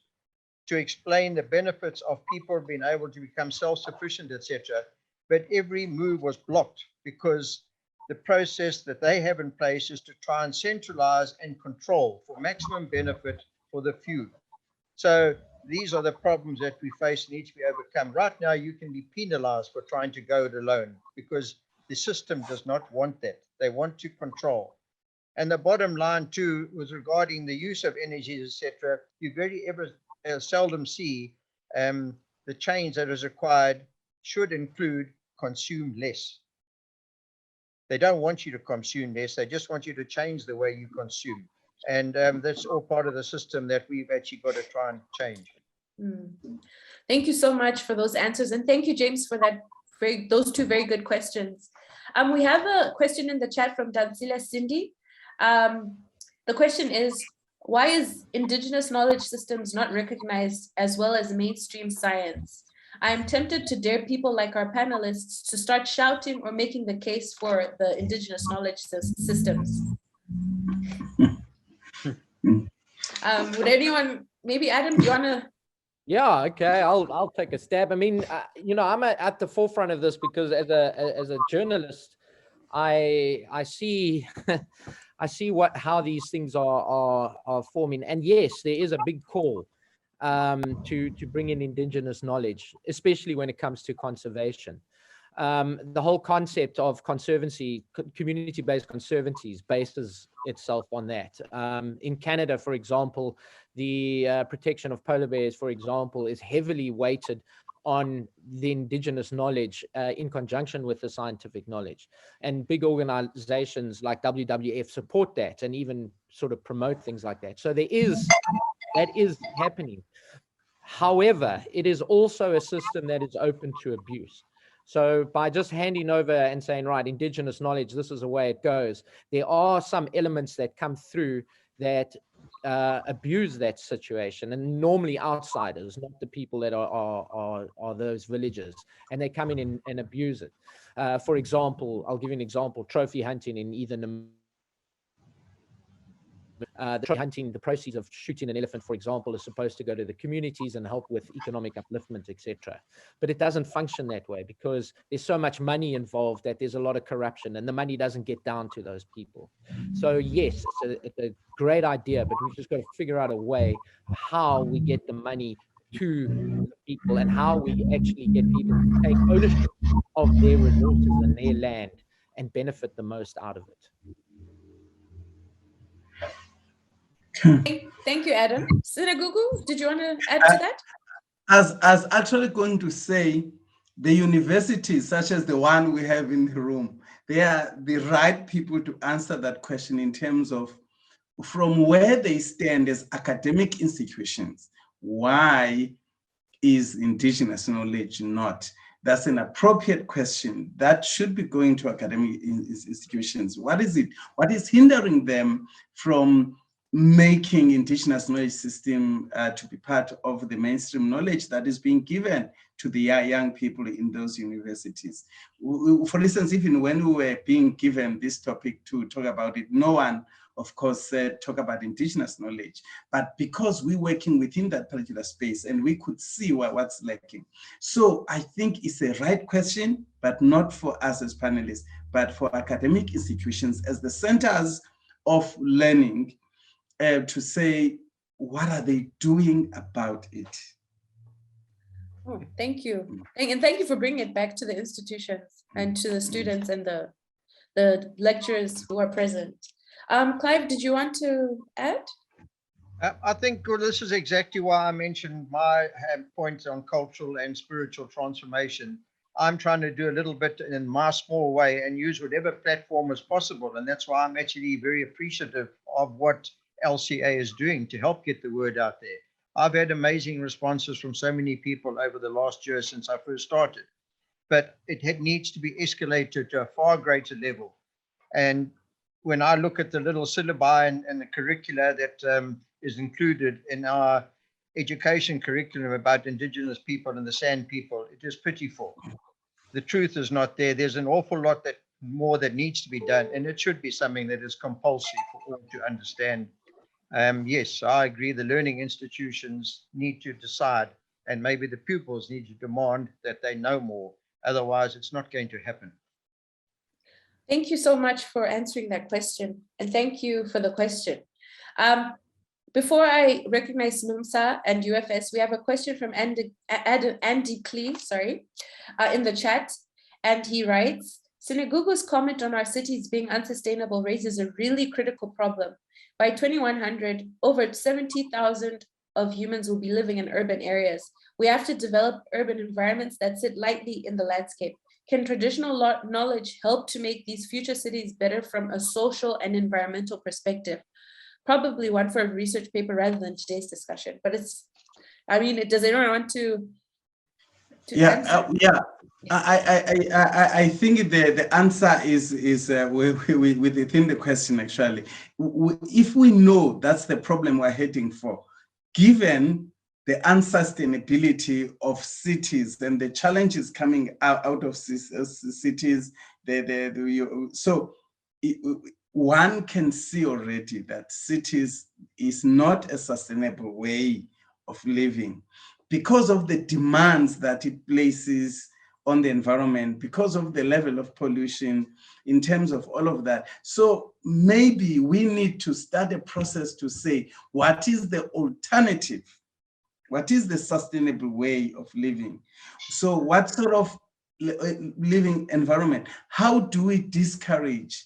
to explain the benefits of people being able to become self-sufficient, etc. But every move was blocked because the process that they have in place is to try and centralize and control for maximum benefit for the few. So these are the problems that we face and need to be overcome. Right now, you can be penalized for trying to go it alone because the system does not want that. They want to control. And the bottom line too was regarding the use of energies, etc. You very seldom see the change that is required should include consume less. They don't want you to consume less. They just want you to change the way you consume. And that's all part of the system that we've actually got to try and change. Thank you so much for those answers. And thank you, James, for those two very good questions. We have a question in the chat from Dansila Cindy. The question is, why is Indigenous knowledge systems not recognized as well as mainstream science? I am tempted to dare people like our panelists to start shouting or making the case for the Indigenous knowledge systems. Would anyone, maybe Adam, do you want to? Yeah, okay, I'll take a stab. I mean, you know, I'm at the forefront of this because as a journalist, I see I see how these things are forming. And yes, there is a big call to bring in Indigenous knowledge, especially when it comes to conservation. The whole concept of conservancy, community-based conservancies, bases itself on that. In Canada, for example, the protection of polar bears, for example, is heavily weighted on the Indigenous knowledge in conjunction with the scientific knowledge. And big organizations like WWF support that and even sort of promote things like that. So that is happening. However, it is also a system that is open to abuse. So by just handing over and saying, right, Indigenous knowledge, this is the way it goes, there are some elements that come through that abuse that situation, and normally outsiders, not the people that are those villagers, and they come in and abuse it. For example, I'll give you an example: trophy hunting in either the proceeds of shooting an elephant, for example, is supposed to go to the communities and help with economic upliftment, etc. But it doesn't function that way because there's so much money involved that there's a lot of corruption and the money doesn't get down to those people. So yes, it's a great idea, but we've just got to figure out a way how we get the money to the people and how we actually get people to take ownership of their resources and their land and benefit the most out of it. Thank you, Adam. Sinegug, did you want to add to that? As actually going to say, the universities, such as the one we have in the room, they are the right people to answer that question in terms of from where they stand as academic institutions. Why is Indigenous knowledge not? That's an appropriate question that should be going to academic institutions. What is it? What is hindering them from making Indigenous knowledge system to be part of the mainstream knowledge that is being given to the young people in those universities? For instance, even when we were being given this topic to talk about it, no one, of course, said talk about Indigenous knowledge. But because we're working within that particular space and we could see what's lacking. So I think it's a right question, but not for us as panelists, but for academic institutions as the centers of learning, to say, what are they doing about it? Oh, thank you. And thank you for bringing it back to the institutions and to the students and the lecturers who are present. Clive, did you want to add? I think this is exactly why I mentioned my points on cultural and spiritual transformation. I'm trying to do a little bit in my small way and use whatever platform is possible. And that's why I'm actually very appreciative of what LCA is doing to help get the word out there. I've had amazing responses from so many people over the last year since I first started, but it needs to be escalated to a far greater level. And when I look at the little syllabi and the curricula that is included in our education curriculum about Indigenous people and the San people, it is pitiful. The truth is not there. There's an awful lot more that needs to be done, and it should be something that is compulsory for all to understand. Yes, I agree. The learning institutions need to decide, and maybe the pupils need to demand that they know more. Otherwise, it's not going to happen. Thank you so much for answering that question, and thank you for the question. Before I recognize NUMSA and UFS, we have a question from Andy Clive, in the chat, and he writes, Sinegugu's comment on our cities being unsustainable raises a really critical problem. By 2100, over 70,000 of humans will be living in urban areas. We have to develop urban environments that sit lightly in the landscape. Can traditional knowledge help to make these future cities better from a social and environmental perspective? Probably one for a research paper rather than today's discussion, but does anyone want to answer? I think the answer is within the question, actually. If we know that's the problem we're heading for, given the unsustainability of cities and the challenges coming out of cities, one can see already that cities is not a sustainable way of living because of the demands that it places on the environment, because of the level of pollution, in terms of all of that. So maybe we need to start a process to say, what is the alternative? What is the sustainable way of living? So what sort of living environment? How do we discourage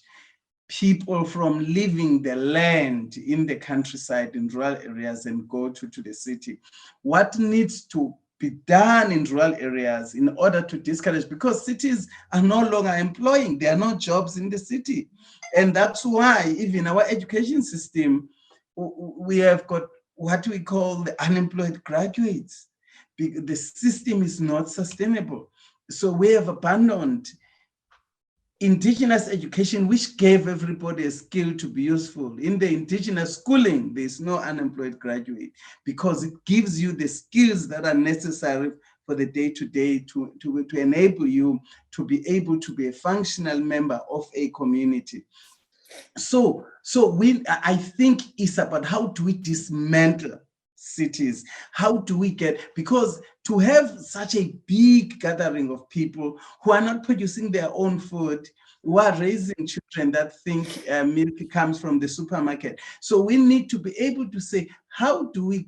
people from leaving the land in the countryside, in rural areas, and go to the city? What needs to be done in rural areas in order to discourage? Because cities are no longer employing, there are no jobs in the city. And that's why even our education system, we have got what we call the unemployed graduates. The system is not sustainable. So we have abandoned indigenous education, which gave everybody a skill to be useful. In the indigenous schooling, there's no unemployed graduate because it gives you the skills that are necessary for the day-to-day to enable you to be able to be a functional member of a community. So I think it's about how do we dismantle cities? How do we get, because to have such a big gathering of people who are not producing their own food, who are raising children that think milk comes from the supermarket. So we need to be able to say, how do we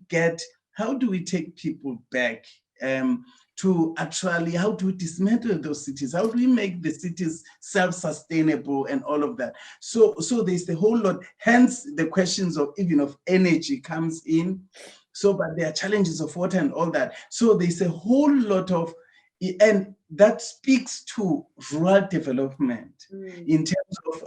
take people back to actually, how do we dismantle those cities? How do we make the cities self-sustainable and all of that? So there's a whole lot, hence the questions of even of energy comes in. So, but there are challenges of water and all that. So there's a whole lot of, and that speaks to rural development in terms of,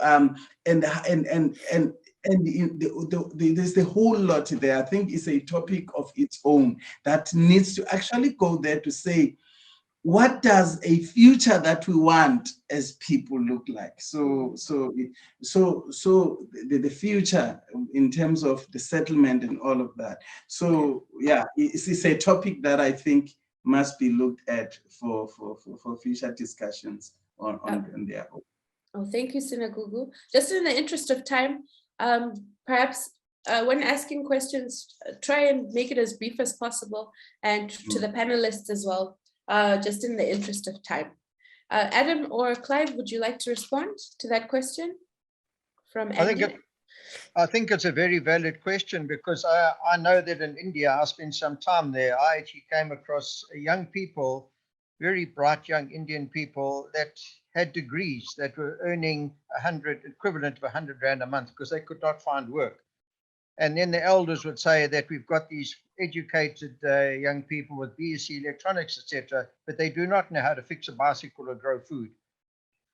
there's a whole lot there. I think it's a topic of its own that needs to actually go there to say, what does a future that we want as people look like? So the future in terms of the settlement and all of that. So yeah, it's a topic that I think must be looked at for future discussions on their own. Oh, thank you, Sinegugu. Just in the interest of time, perhaps when asking questions, try and make it as brief as possible, and to the panelists as well, just in the interest of time. Adam or Clive, would you like to respond to that question from Andy? I think it's a very valid question, because I know that in India, I spent some time there. I actually came across young people, very bright young Indian people that had degrees that were earning equivalent of 100 Rand a month because they could not find work. And then the elders would say that we've got these educated young people with BSc electronics, etc., but they do not know how to fix a bicycle or grow food.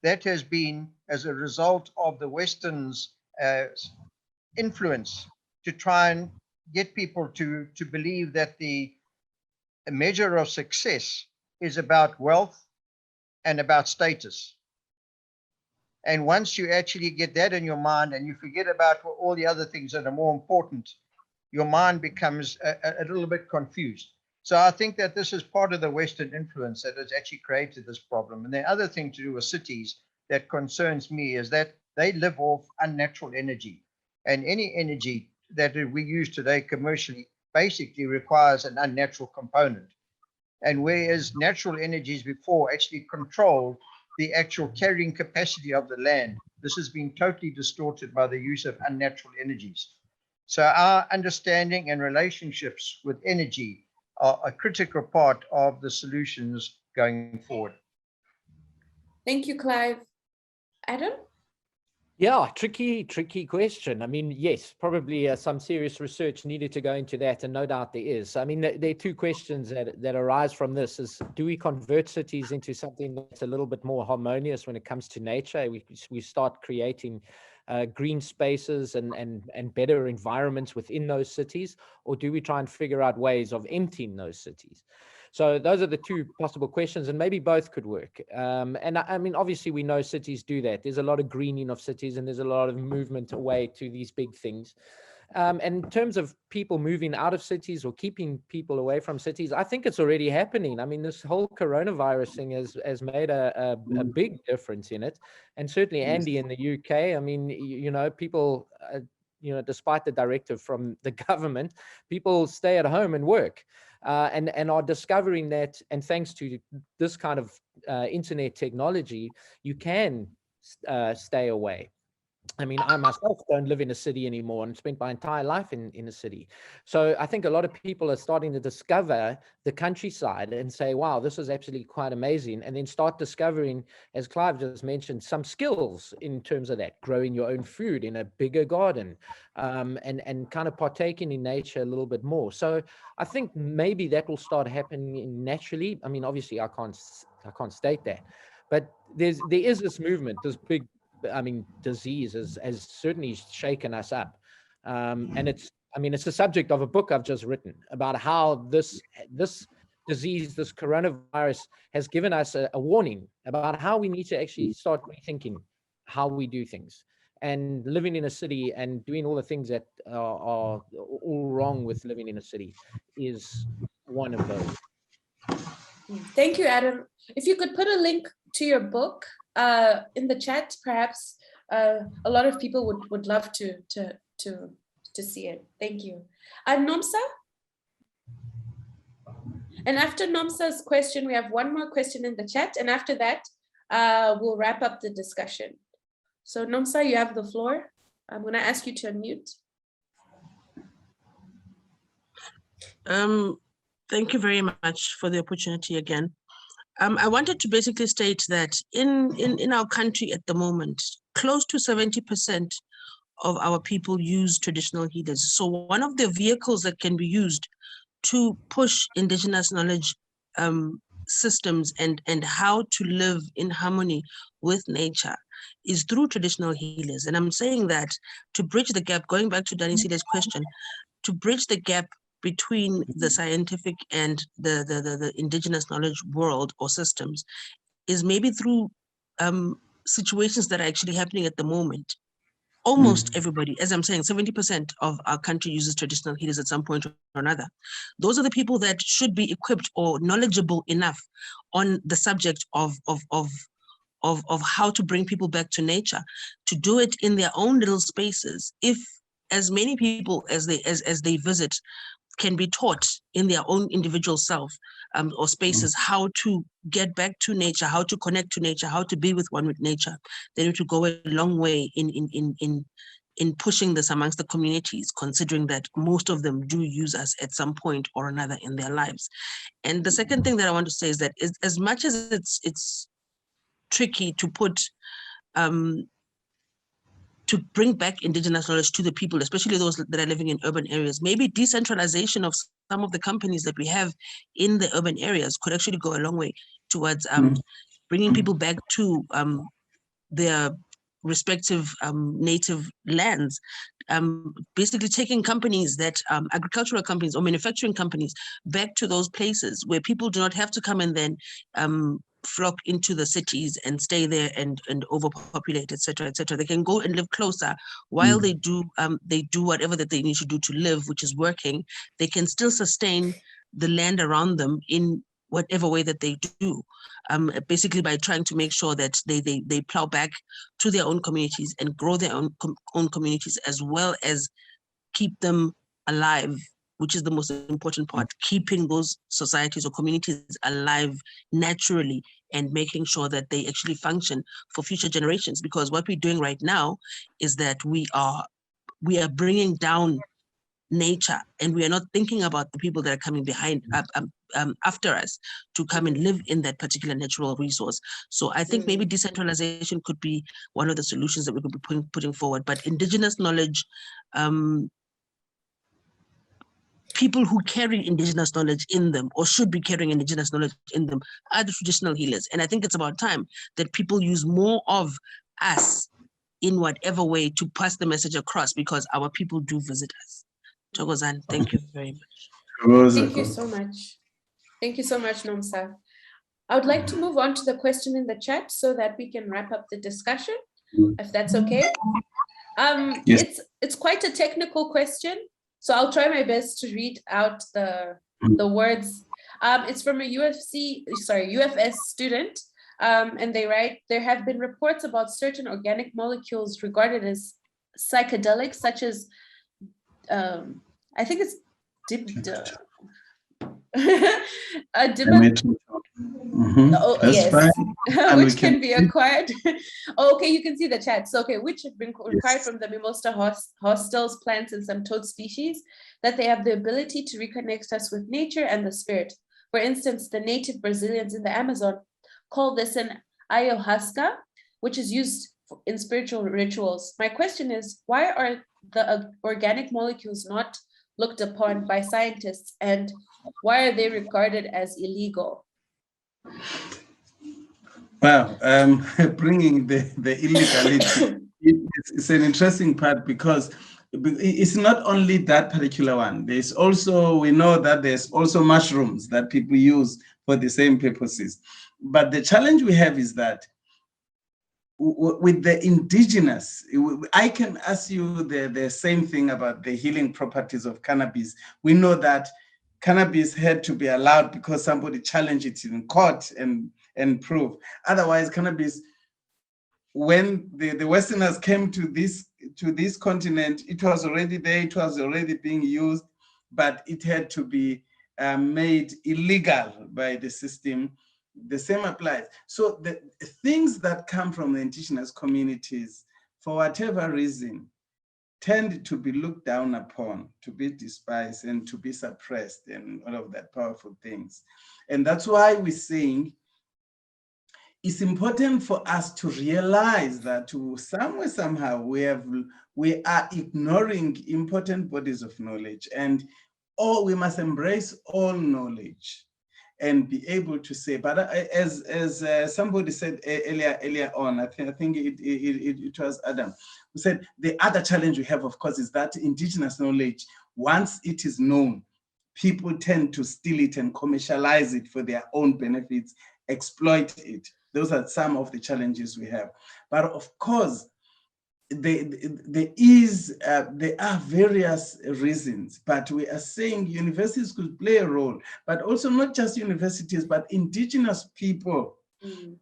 That has been as a result of the Western's influence to try and get people to believe that the measure of success is about wealth and about status. And once you actually get that in your mind and you forget about all the other things that are more important, your mind becomes a little bit confused. So I think that this is part of the Western influence that has actually created this problem. And the other thing to do with cities that concerns me is that they live off unnatural energy. And any energy that we use today commercially basically requires an unnatural component. And whereas natural energies before actually controlled the actual carrying capacity of the land, this has been totally distorted by the use of unnatural energies. So our understanding and relationships with energy are a critical part of the solutions going forward. Thank you, Clive. Adam? Yeah, tricky question. I mean, yes, probably some serious research needed to go into that, and no doubt there is. I mean, there are two questions that arise from this: is do we convert cities into something that's a little bit more harmonious when it comes to nature? We start creating green spaces and better environments within those cities, or do we try and figure out ways of emptying those cities? So those are the two possible questions, and maybe both could work. And I mean, obviously, we know cities do that. There's a lot of greening of cities, and there's a lot of movement away to these big things. And in terms of people moving out of cities or keeping people away from cities, I think it's already happening. I mean, this whole coronavirus thing has made a big difference in it. And certainly, Andy, in the UK, I mean, you know, people, you know, despite the directive from the government, people stay at home and work. And are discovering that, and thanks to this kind of internet technology, you can stay away. I mean, I myself don't live in a city anymore and spent my entire life in a city. So I think a lot of people are starting to discover the countryside and say, wow, this is absolutely quite amazing. And then start discovering, as Clive just mentioned, some skills in terms of that, growing your own food in a bigger garden, and kind of partaking in nature a little bit more. So I think maybe that will start happening naturally. I mean, obviously I can't state that, but there is this movement, this big, I mean, disease has certainly shaken us up. And it's the subject of a book I've just written about how this disease, this coronavirus, has given us a warning about how we need to actually start rethinking how we do things. And living in a city and doing all the things that are all wrong with living in a city is one of those. Thank you, Adam. If you could put a link to your book in the chat, perhaps a lot of people would love to see it. Thank you. Nomsa? And after Nomsa's question, we have one more question in the chat, and after that, we'll wrap up the discussion. So Nomsa, you have the floor. I'm going to ask you to unmute. Thank you very much for the opportunity again. I wanted to basically state that in our country at the moment, close to 70% of our people use traditional healers. So one of the vehicles that can be used to push indigenous knowledge systems and how to live in harmony with nature is through traditional healers. And I'm saying that to bridge the gap, going back to Danny Sida's question, to bridge the gap between the scientific and the indigenous knowledge world or systems is maybe through situations that are actually happening at the moment. Almost everybody, as I'm saying, 70% of our country uses traditional healers at some point or another. Those are the people that should be equipped or knowledgeable enough on the subject of how to bring people back to nature, to do it in their own little spaces. If as many people as they visit can be taught in their own individual self or spaces how to get back to nature, how to connect to nature, how to be with one with nature, they need to go a long way in pushing this amongst the communities, considering that most of them do use us at some point or another in their lives. And the second thing that I want to say is that as much as it's tricky to put to bring back indigenous knowledge to the people, especially those that are living in urban areas, maybe decentralization of some of the companies that we have in the urban areas could actually go a long way towards bringing people back to their respective native lands, basically taking companies that agricultural companies or manufacturing companies back to those places where people do not have to come and then flock into the cities and stay there and overpopulate, etc., etc. They can go and live closer while they do whatever that they need to do to live, which is working. They can still sustain the land around them in whatever way that they do, basically by trying to make sure that they plow back to their own communities and grow their own communities, as well as keep them alive, which is the most important part, keeping those societies or communities alive naturally and making sure that they actually function for future generations. Because what we're doing right now is that we are bringing down nature, and we are not thinking about the people that are coming behind after us to come and live in that particular natural resource. So I think maybe decentralization could be one of the solutions that we could be putting forward. But indigenous knowledge, people who carry indigenous knowledge in them, or should be carrying indigenous knowledge in them, are the traditional healers. And I think it's about time that people use more of us in whatever way to pass the message across, because our people do visit us. Thokozani, thank you very much. Thank you so much. Thank you so much, Nomsa. I would like to move on to the question in the chat so that we can wrap up the discussion, if that's okay. Yes. It's quite a technical question, so I'll try my best to read out the words. It's from a UFS student, and they write, there have been reports about certain organic molecules regarded as psychedelics, such as, I think it's which can be acquired. Okay, you can see the chat. So, okay, which have been acquired from the Mimosa hostels, plants, and some toad species, that they have the ability to reconnect us with nature and the spirit. For instance, the native Brazilians in the Amazon call this an ayahuasca, which is used in spiritual rituals. My question is, why are the organic molecules not looked upon by scientists, and why are they regarded as illegal? Wow, bringing the illegality, it's an interesting part, because it's not only that particular one. There's also, we know that there's also mushrooms that people use for the same purposes. But the challenge we have is that with the indigenous, I can ask you the same thing about the healing properties of cannabis. We know that cannabis had to be allowed because somebody challenged it in court and prove. Otherwise, cannabis, when the Westerners came to this continent, it was already there, it was already being used, but it had to be made illegal by the system. The same applies. So the things that come from the indigenous communities, for whatever reason, tend to be looked down upon, to be despised, and to be suppressed, and all of that powerful things. And that's why we're saying it's important for us to realize that somewhere, somehow, we are ignoring important bodies of knowledge, and we must embrace all knowledge and be able to say. But as somebody said earlier on, I think it was Adam, who said the other challenge we have, of course, is that indigenous knowledge, once it is known, people tend to steal it and commercialize it for their own benefits, exploit it. Those are some of the challenges we have. But of course, there are various reasons, but we are saying universities could play a role, but also not just universities, but indigenous people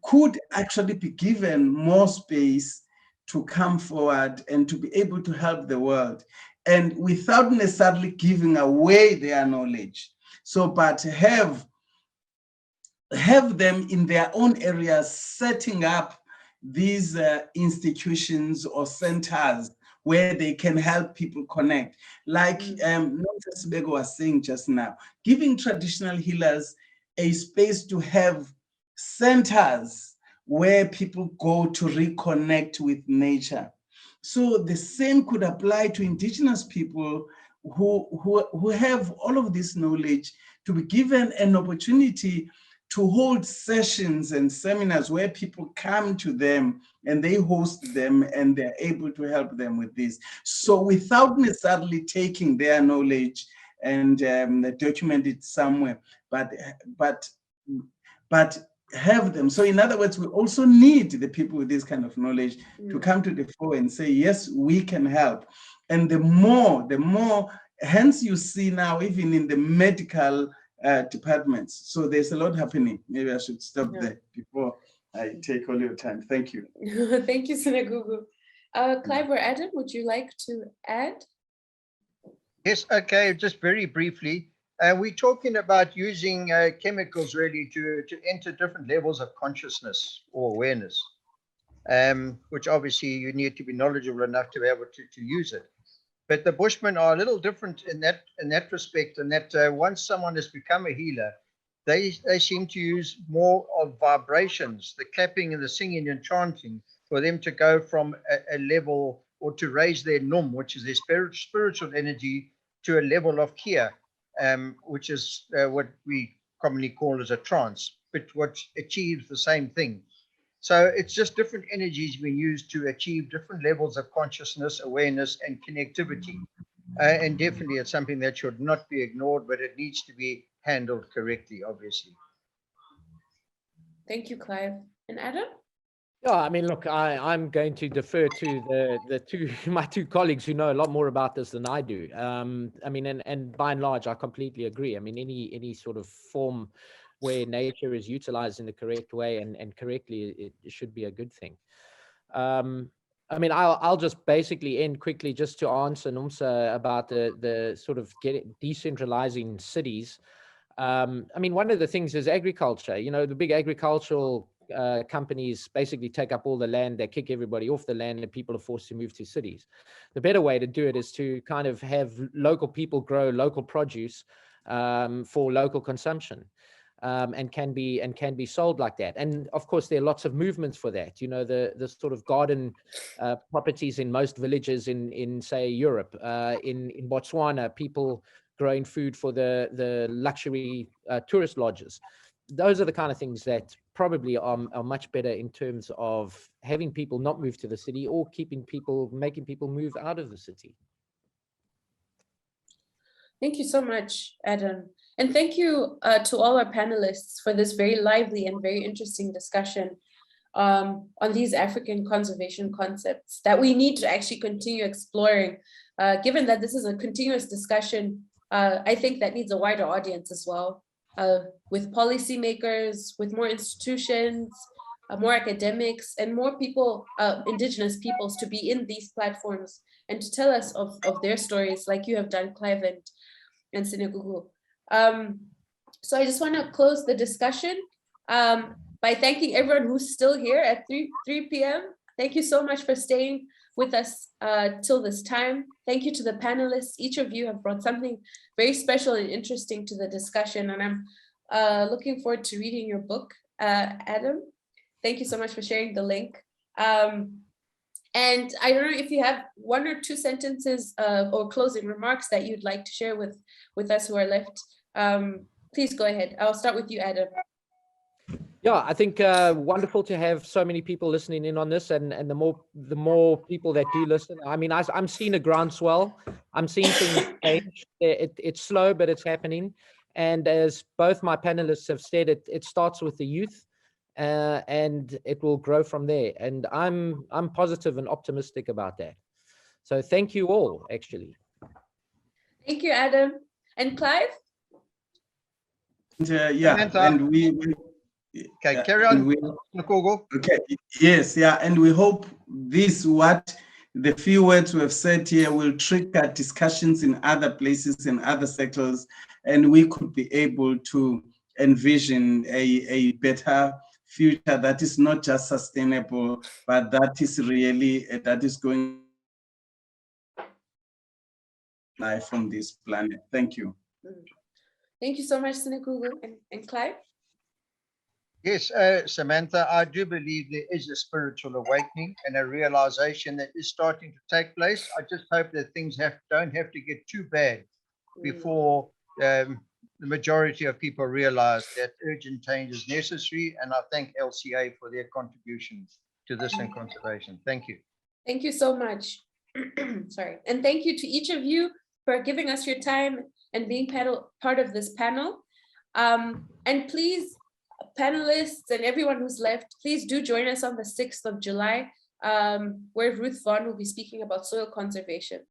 could actually be given more space to come forward and to be able to help the world, and without necessarily giving away their knowledge. So, but have them in their own areas, setting up these institutions or centers where they can help people connect. Like Nomsa Sibeko was saying just now, giving traditional healers a space to have centers where people go to reconnect with nature. So the same could apply to indigenous people who have all of this knowledge, to be given an opportunity to hold sessions and seminars where people come to them and they host them and they're able to help them with this. So without necessarily taking their knowledge and document it somewhere, but have them. So in other words, we also need the people with this kind of knowledge to Mm. come to the fore and say, yes, we can help. And the more, hence you see now, even in the medical departments. So there's a lot happening. Maybe I should stop there before I take all your time. Thank you. Thank you, Sinegug. Clive or Adam, would you like to add? Yes, okay, just very briefly. We're talking about using chemicals really to enter different levels of consciousness or awareness, which obviously you need to be knowledgeable enough to be able to use it. But the Bushmen are a little different in that respect, and that once someone has become a healer, they seem to use more of vibrations, the clapping and the singing and chanting, for them to go from a level, or to raise their num, which is their spiritual energy, to a level of kia, which is what we commonly call as a trance, but what achieves the same thing. So it's just different energies being used to achieve different levels of consciousness, awareness, and connectivity. And definitely it's something that should not be ignored, but it needs to be handled correctly, obviously. Thank you, Clive. And Adam? Yeah, I mean, look, I'm going to defer to my two colleagues who know a lot more about this than I do. I mean, and by and large, I completely agree. I mean, any sort of form where nature is utilized in the correct way and correctly, it should be a good thing. I mean, I'll just basically end quickly just to answer Nomsa about the sort of decentralizing cities. I mean, one of the things is agriculture. You know, the big agricultural companies basically take up all the land, they kick everybody off the land, and people are forced to move to cities. The better way to do it is to kind of have local people grow local produce for local consumption. And can be sold like that. And of course, there are lots of movements for that. You know, the sort of garden properties in most villages in say Europe, in Botswana, people growing food for the luxury tourist lodges. Those are the kind of things that probably are much better in terms of having people not move to the city, or making people move out of the city. Thank you so much, Adam. And thank you to all our panelists for this very lively and very interesting discussion on these African conservation concepts that we need to actually continue exploring. Given that this is a continuous discussion, I think that needs a wider audience as well, with policymakers, with more institutions, more academics, and more people, indigenous peoples, to be in these platforms and to tell us of their stories, like you have done, Clive and Sinegug. So I just want to close the discussion by thanking everyone who's still here at 3 p.m. Thank you so much for staying with us till this time. Thank you to the panelists. Each of you have brought something very special and interesting to the discussion, and I'm looking forward to reading your book, Adam. Thank you so much for sharing the link. And I don't know if you have one or two sentences or closing remarks that you'd like to share with us who are left. Please go ahead. I'll start with you, Adam. Yeah, I think wonderful to have so many people listening in on this, and the more people that do listen. I mean, I'm seeing a groundswell. I'm seeing things change. It's slow, but it's happening. And as both my panelists have said, it starts with the youth. And it will grow from there. And I'm positive and optimistic about that. So thank you all, actually. Thank you, Adam. And Clive? Yeah, and we okay, carry on. Okay, yes, yeah, and we hope the few words we have said here will trigger discussions in other places, in other sectors, and we could be able to envision a better future that is not just sustainable, but that is really, that is going life on this planet. Thank you. Thank you so much, Sinegug and Clive. Yes, Samantha, I do believe there is a spiritual awakening and a realization that is starting to take place. I just hope that things don't have to get too bad before the majority of people realize that urgent change is necessary. And I thank LCA for their contributions to this and conservation. Thank you. Thank you so much. Sorry. And thank you to each of you for giving us your time and being part of this panel. And please panelists and everyone who's left, please do join us on the 6th of July, where Ruth Vaughn will be speaking about soil conservation.